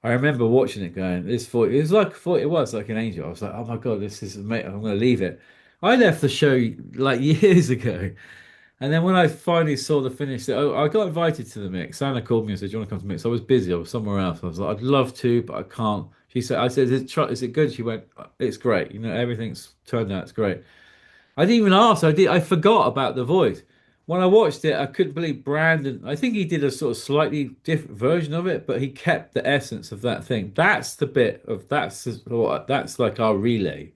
I remember watching it going, this voice, it was like an angel. I was like, oh my God, this is amazing. I'm going to leave it. I left the show like years ago. And then when I finally saw the finish, I got invited to the mix. Anna called me and said, do you want to come to the mix? I was busy. I was somewhere else. I was like, I'd love to, but I can't. I said, is it good? She went, it's great. Everything's turned out. It's great. I didn't even ask. I forgot about the voice. When I watched it, I couldn't believe Brandon. I think he did a sort of slightly different version of it, but he kept the essence of that thing. That's the bit of that's like our relay.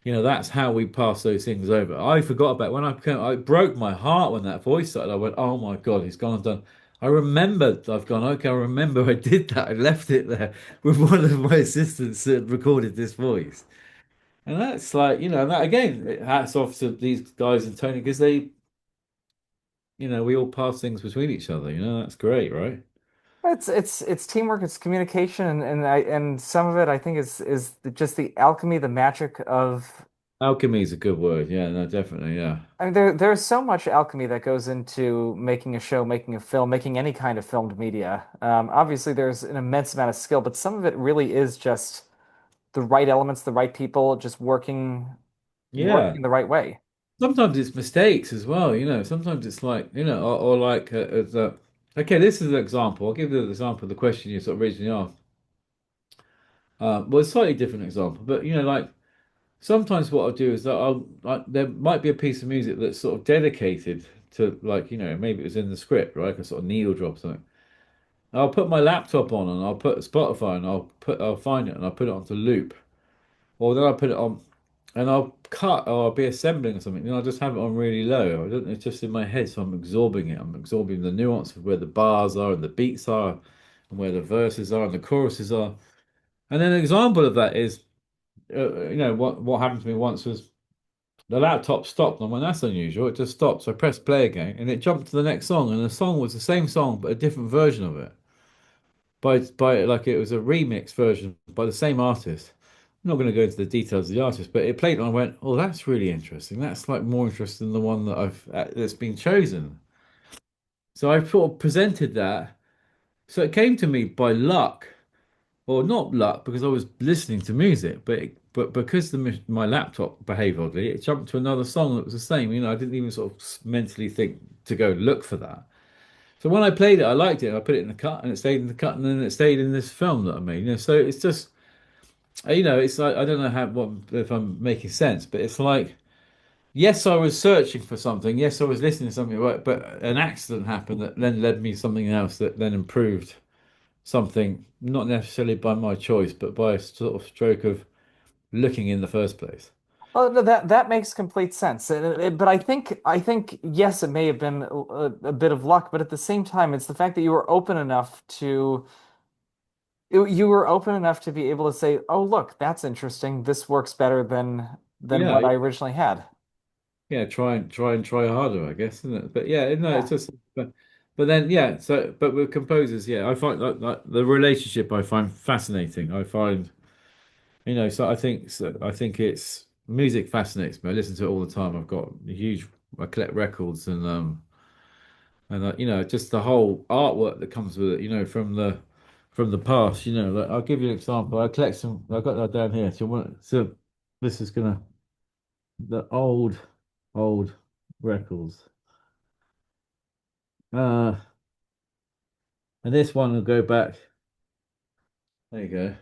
That's how we pass those things over. I forgot about I broke my heart when that voice started. I went, oh my God, he's gone and done. I remembered, I've gone, okay, I remember I did that. I left it there with one of my assistants that recorded this voice. And that's like, that again, hats off to these guys and Tony because we all pass things between each other. That's great, right? It's teamwork, it's communication, and some of it I think is just the alchemy, the magic of. Alchemy is a good word. Yeah, no, definitely. Yeah. I mean, there's so much alchemy that goes into making a show, making a film, making any kind of filmed media. Obviously, there's an immense amount of skill, but some of it really is just the right elements, the right people, just working Yeah. in the right way. Sometimes it's mistakes as well. Sometimes it's like, or like, okay, this is an example. I'll give you the example of the question you sort of originally asked. Well, it's a slightly different example, but, like, sometimes what I'll do is that there might be a piece of music that's sort of dedicated to, like, maybe it was in the script, right? Like a sort of needle drop or something. I'll put my laptop on and I'll put Spotify and I'll find it and I'll put it onto loop. Or then I'll put it on and I'll cut or I'll be assembling or something. I'll just have it on really low. I don't, it's just in my head, so I'm absorbing it. I'm absorbing the nuance of where the bars are and the beats are and where the verses are and the choruses are. And then an example of that is what happened to me once was the laptop stopped. And I went, that's unusual. It just stopped. So I pressed play again and it jumped to the next song. And the song was the same song, but a different version of it. By like it was a remix version by the same artist. I'm not going to go into the details of the artist, but it played and I went, oh, that's really interesting. That's like more interesting than the one that I've that's been chosen. So I sort of presented that. So it came to me by luck, or not luck, because I was listening to music, but because my laptop behaved oddly, it jumped to another song that was the same. You know, I didn't even sort of mentally think to go look for that. So when I played it, I liked it. I put it in the cut, and it stayed in the cut, and then it stayed in this film that I made. You know, so it's just, it's like I don't know how what if I'm making sense, but it's like yes, I was searching for something. Yes, I was listening to something, but an accident happened that then led me something else that then improved something, not necessarily by my choice, but by a sort of stroke of looking in the first place. Well, no, that makes complete sense. But I think yes, it may have been a bit of luck, but at the same time, it's the fact that you were open enough to be able to say, "Oh, look, that's interesting. This works better than Yeah, what I originally had." yeah, try harder, I guess, isn't it? But yeah, no, it's Yeah. just, but then yeah, so but with composers, yeah, I find like the relationship I find fascinating. I find, I think it's music fascinates me. I listen to it all the time. I collect records and just the whole artwork that comes with it, from the past. Like, I'll give you an example. I collect some. I got that down here. So this is gonna the old records. Uh, and this one will go back. There you go.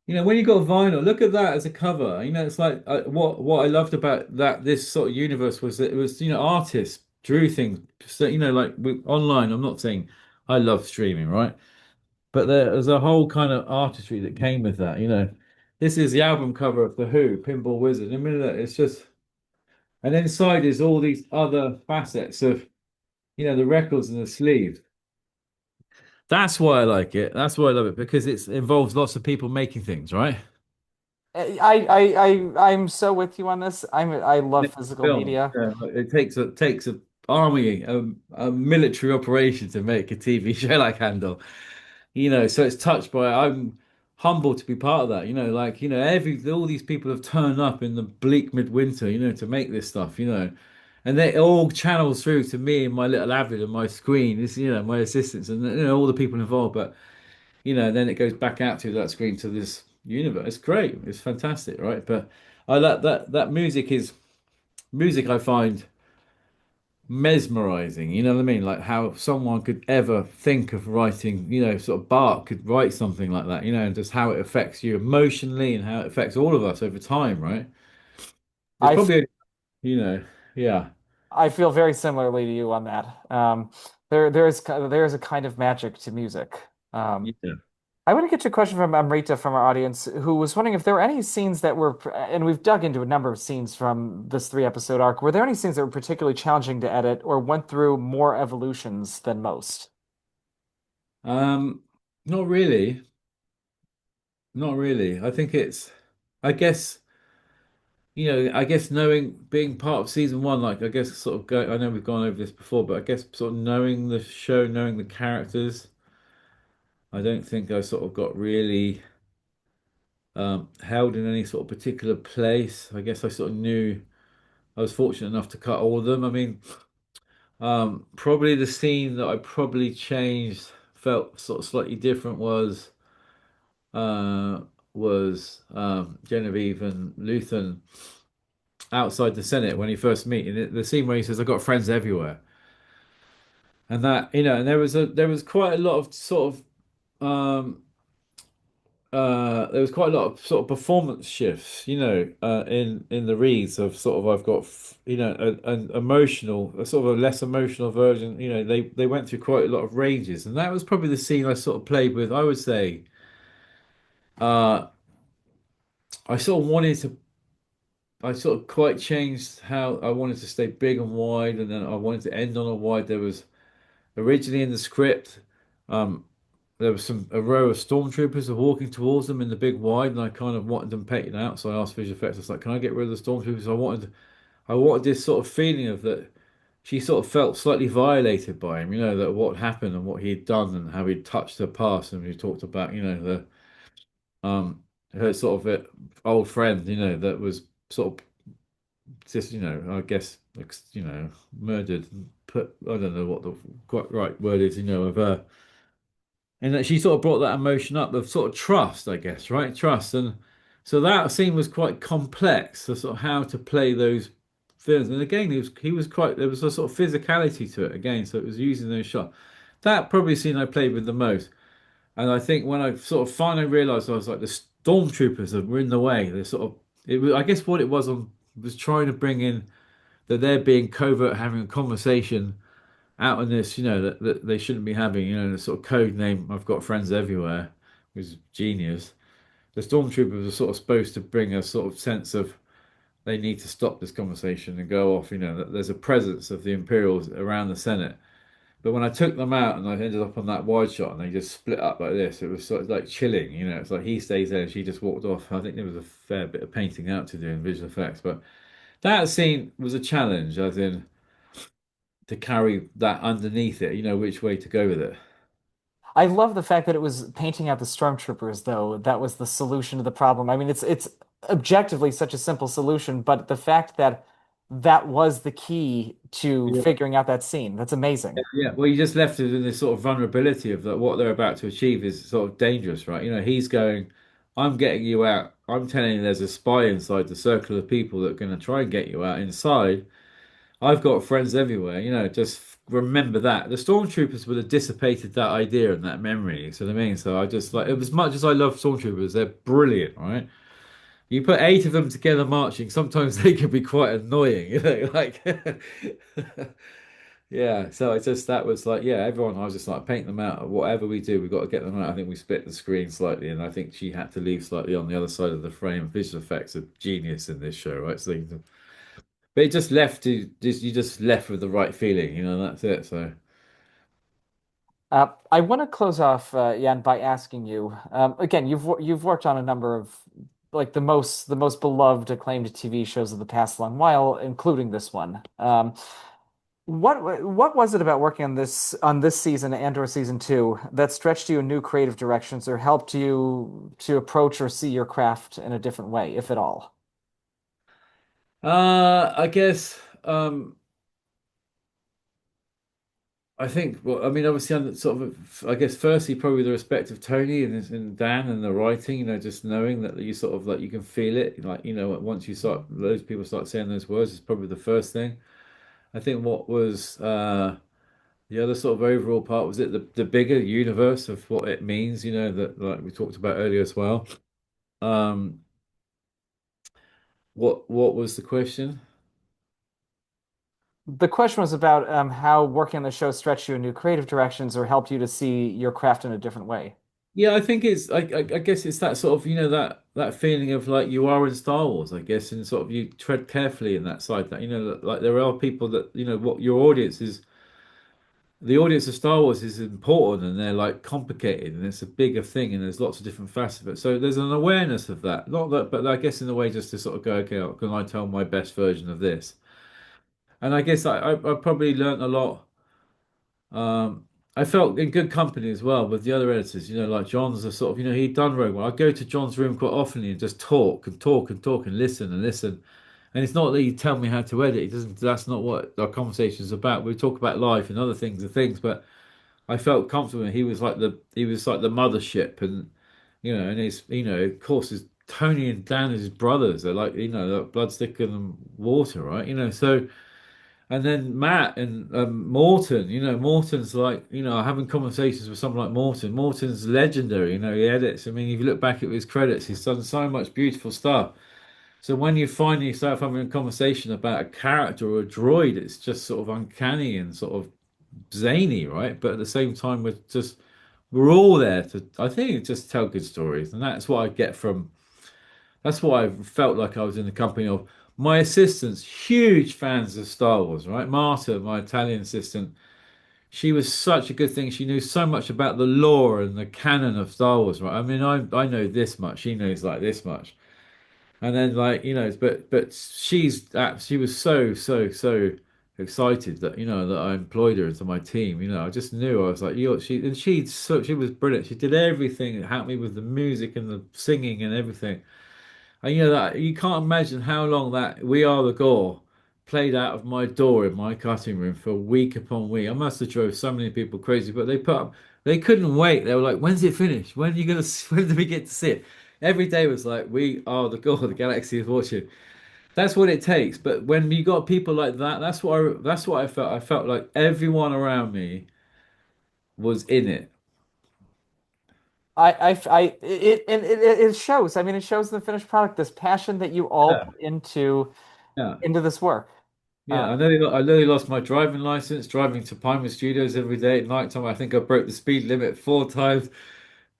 When you got vinyl, look at that as a cover. It's like what I loved about that this sort of universe was that it was artists drew things. So, like online. I'm not saying I love streaming, right? But there's a whole kind of artistry that came with that. This is the album cover of The Who, Pinball Wizard. I mean, it's just, and inside is all these other facets of, the records and the sleeve. That's why I like it. That's why I love it because it involves lots of people making things, right? I'm so with you on this. I love physical Film. media. Yeah, like, it takes a army, a military operation to make a TV show like Andor. So it's touched by. I'm humbled to be part of that. Like every all these people have turned up in the bleak midwinter, to make this stuff. And they all channels through to me and my little Avid and my screen. This, my assistants and all the people involved. But then it goes back out to that screen to this universe. It's great. It's fantastic, right? But I like that music. I find mesmerizing. You know what I mean? Like how someone could ever think of writing, sort of Bach could write something like that, and just how it affects you emotionally and how it affects all of us over time, right? It's I f- probably, you know, yeah, I feel very similarly to you on that. There is a kind of magic to music. Um, yeah. I want to get you a question from Amrita from our audience, who was wondering if there were any scenes that were, and we've dug into a number of scenes from this 3 episode arc. Were there any scenes that were particularly challenging to edit or went through more evolutions than most? Um, not really, not really. I think I guess, I guess knowing being part of season one, like I guess sort of I know we've gone over this before, but I guess sort of knowing the show, knowing the characters, I don't think I sort of got really held in any sort of particular place. I guess I sort of knew I was fortunate enough to cut all of them. I mean, probably the scene that I probably changed, felt sort of slightly different uh, was Genevieve and Luthen outside the Senate when he first meet. And the scene where he says, "I've got friends everywhere," and that and there was quite a lot of sort of there was quite a lot of sort of performance shifts, in the reads of sort of I've got, an emotional, a sort of a less emotional version. They went through quite a lot of ranges, and that was probably the scene I sort of played with. I would say, uh, I sort of wanted to, I sort of quite changed how I wanted to stay big and wide, and then I wanted to end on a wide. There was originally in the script. Um, there was a row of stormtroopers were walking towards them in the big wide, and I kind of wanted them painted out. So I asked visual effects, I was like, "Can I get rid of the stormtroopers?" I wanted this sort of feeling of that she sort of felt slightly violated by him, that what happened and what he'd done and how he'd touched her past, and we talked about, um her sort of old friend, that was sort of just, I guess, murdered, put, I don't know what the quite right word is, of her. And that she sort of brought that emotion up of sort of trust, I guess, right? Trust. And so that scene was quite complex, so sort of how to play those films. And again, he was quite, there was a sort of physicality to it again. So it was using those shots. That probably scene I played with the most. And I think when I sort of finally realized, I was like, the stormtroopers were in the way. They sort of, it was, I guess what it was trying to bring in that they're being covert, having a conversation out in this, that they shouldn't be having, the sort of code name, I've got friends everywhere, was genius. The stormtroopers are sort of supposed to bring a sort of sense of they need to stop this conversation and go off, that there's a presence of the Imperials around the Senate. But when I took them out and I ended up on that wide shot and they just split up like this, it was sort of like chilling, it's like he stays there and she just walked off. I think there was a fair bit of painting out to do in visual effects, but that scene was a challenge, as in to carry that underneath it, which way to go with it. I love the fact that it was painting out the stormtroopers, though. That was the solution to the problem. I mean, it's objectively such a simple solution, but the fact that that was the key to Yeah. figuring out that scene, that's amazing. Yeah, well, you just left it in this sort of vulnerability of that what they're about to achieve is sort of dangerous, right? He's going, I'm getting you out. I'm telling you there's a spy inside the circle of people that are going to try and get you out. Inside, I've got friends everywhere, just remember that. The stormtroopers would have dissipated that idea and that memory. So what I mean? So I just like, as much as I love stormtroopers, they're brilliant, right? You put eight of them together marching, sometimes they can be quite annoying, like yeah. So it's just that was like, yeah, everyone, I was just like, paint them out. Whatever we do, we've got to get them out. I think we split the screen slightly, and I think she had to leave slightly on the other side of the frame. Visual effects are genius in this show, right? But it just left you just left with the right feeling, that's it. So I want to close off, Jan, by asking you, again, you've worked on a number of like the most beloved, acclaimed TV shows of the past long while, including this one. What was it about working on this season, Andor season two, that stretched you in new creative directions or helped you to approach or see your craft in a different way, if at all? I guess I think, well, I mean, obviously, I'm sort of, I guess, firstly, probably the respect of Tony and Dan and the writing, just knowing that you sort of like you can feel it, like, once you start, those people start saying those words, is probably the first thing. I think what was the other sort of overall part was it the bigger universe of what it means, that like we talked about earlier as well. Um, what was the question? The question was about how working on the show stretched you in new creative directions or helped you to see your craft in a different way. Yeah, I think I guess it's that sort of, that feeling of like you are in Star Wars, I guess, and sort of you tread carefully in that side that, like there are people that, what your audience is, the audience of Star Wars is important and they're like complicated and it's a bigger thing and there's lots of different facets of it. So there's an awareness of that. Not that, but I guess in a way just to sort of go, okay, can I tell my best version of this? And I guess I probably learned a lot. Um, I felt in good company as well with the other editors, like John's a sort of, he'd done Rogue One. I go to John's room quite often and just talk and talk and talk and listen and listen. And it's not that he tell me how to edit. He doesn't, that's not what our conversation is about. We talk about life and other things, but I felt comfortable. He was like the mothership and his, of course, his Tony and Dan is his brothers. They're like, like blood thicker than water, right? So. And then Matt and Morton, Morton's like, having conversations with someone like Morton. Morton's legendary, he edits. I mean, if you look back at his credits, he's done so much beautiful stuff. So when you find yourself having a conversation about a character or a droid, it's just sort of uncanny and sort of zany, right? But at the same time, we're all there to, I think, just tell good stories. And that's what I felt like I was in the company of. My assistants, huge fans of Star Wars, right? Marta, my Italian assistant, she was such a good thing. She knew so much about the lore and the canon of Star Wars, right? I mean, I know this much. She knows like this much. And then like, but she was so excited that, that I employed her into my team. I just knew I was like, she was brilliant. She did everything. It helped me with the music and the singing and everything. And that you can't imagine how long that We Are the Gore played out of my door in my cutting room for week upon week. I must have drove so many people crazy, but they couldn't wait. They were like, "When's it finished? When are you gonna? When do we get to see it?" Every day was like, "We are the Gore. The galaxy is watching." That's what it takes. But when you got people like that, that's what I felt. I felt like everyone around me was in it. It shows. I mean, it shows in the finished product, this passion that you all Yeah. put Yeah. into this work. Uh, Yeah, I nearly lost my driving license driving to Pinewood Studios every day at night time. I think I broke the speed limit 4 times,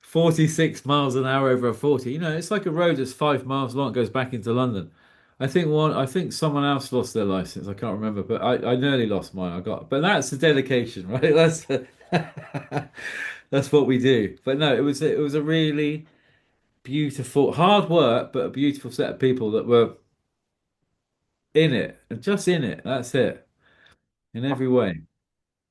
46 miles an hour over a 40. It's like a road that's 5 miles long, goes back into London. I think someone else lost their license. I can't remember, but I nearly lost mine. But that's the dedication, right? That's what we do. But no, it was a really beautiful, hard work, but a beautiful set of people that were in it, and just in it. That's it, in every way.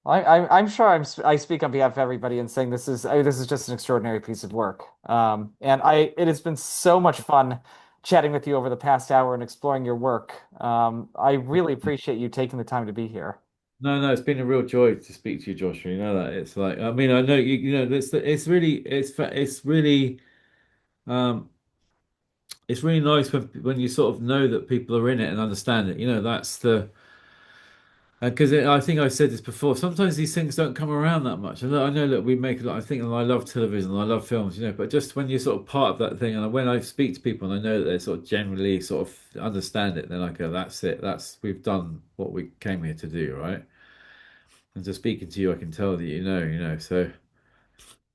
I'm sure I speak on behalf of everybody in saying this is just an extraordinary piece of work. And it has been so much fun chatting with you over the past hour and exploring your work. I really appreciate you taking the time to be here. No, no, it's been a real joy to speak to you, Joshua. You know that it's like, I mean, I know um, it's really nice when you sort of know that people are in it and understand it. That's the because I think I said this before. Sometimes these things don't come around that much. And I know, look, we make a lot. I think, and I love television, and I love films, but just when you're sort of part of that thing, and when I speak to people and I know that they sort of generally sort of understand it, then I go, that's it. We've done what we came here to do, right? And just speaking to you, I can tell that you know. So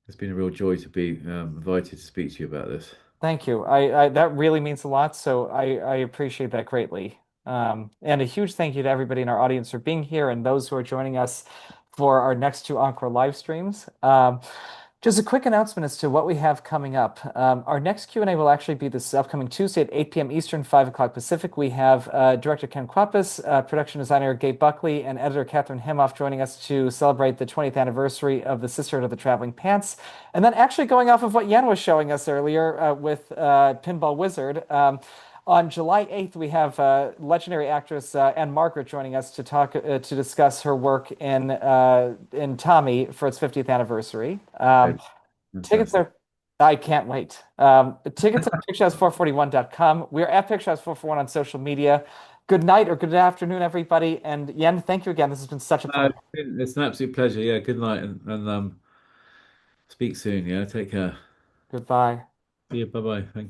it's been a real joy to be invited to speak to you about this. Thank you. That really means a lot, so I appreciate that greatly. And a huge thank you to everybody in our audience for being here and those who are joining us for our next two Encore live streams. Just a quick announcement as to what we have coming up. Our next Q&A will actually be this upcoming Tuesday at 8 p.m. Eastern, 5 o'clock Pacific. We have director Ken Kwapis, production designer Gabe Buckley, and editor Catherine Hemoff joining us to celebrate the 20th anniversary of the Sisterhood of the Traveling Pants. And then actually going off of what Yen was showing us earlier with Pinball Wizard, on July 8th, we have legendary actress Anne Margaret joining us to discuss her work in Tommy for its 50th anniversary. Okay, Tickets fantastic. are, I can't wait. Tickets at picturehouse441.com. We're at picturehouse441 on social media. Good night or good afternoon, everybody. And Yen, thank you again. This has been such a pleasure. It's an absolute pleasure. Yeah, good night and speak soon. Yeah, take care. Goodbye. See you. Bye bye. Thank you.